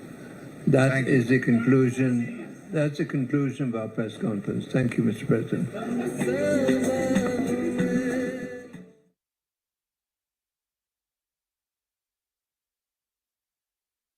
That is the conclusion. That's the conclusion of our press conference. Thank you, Mr. President.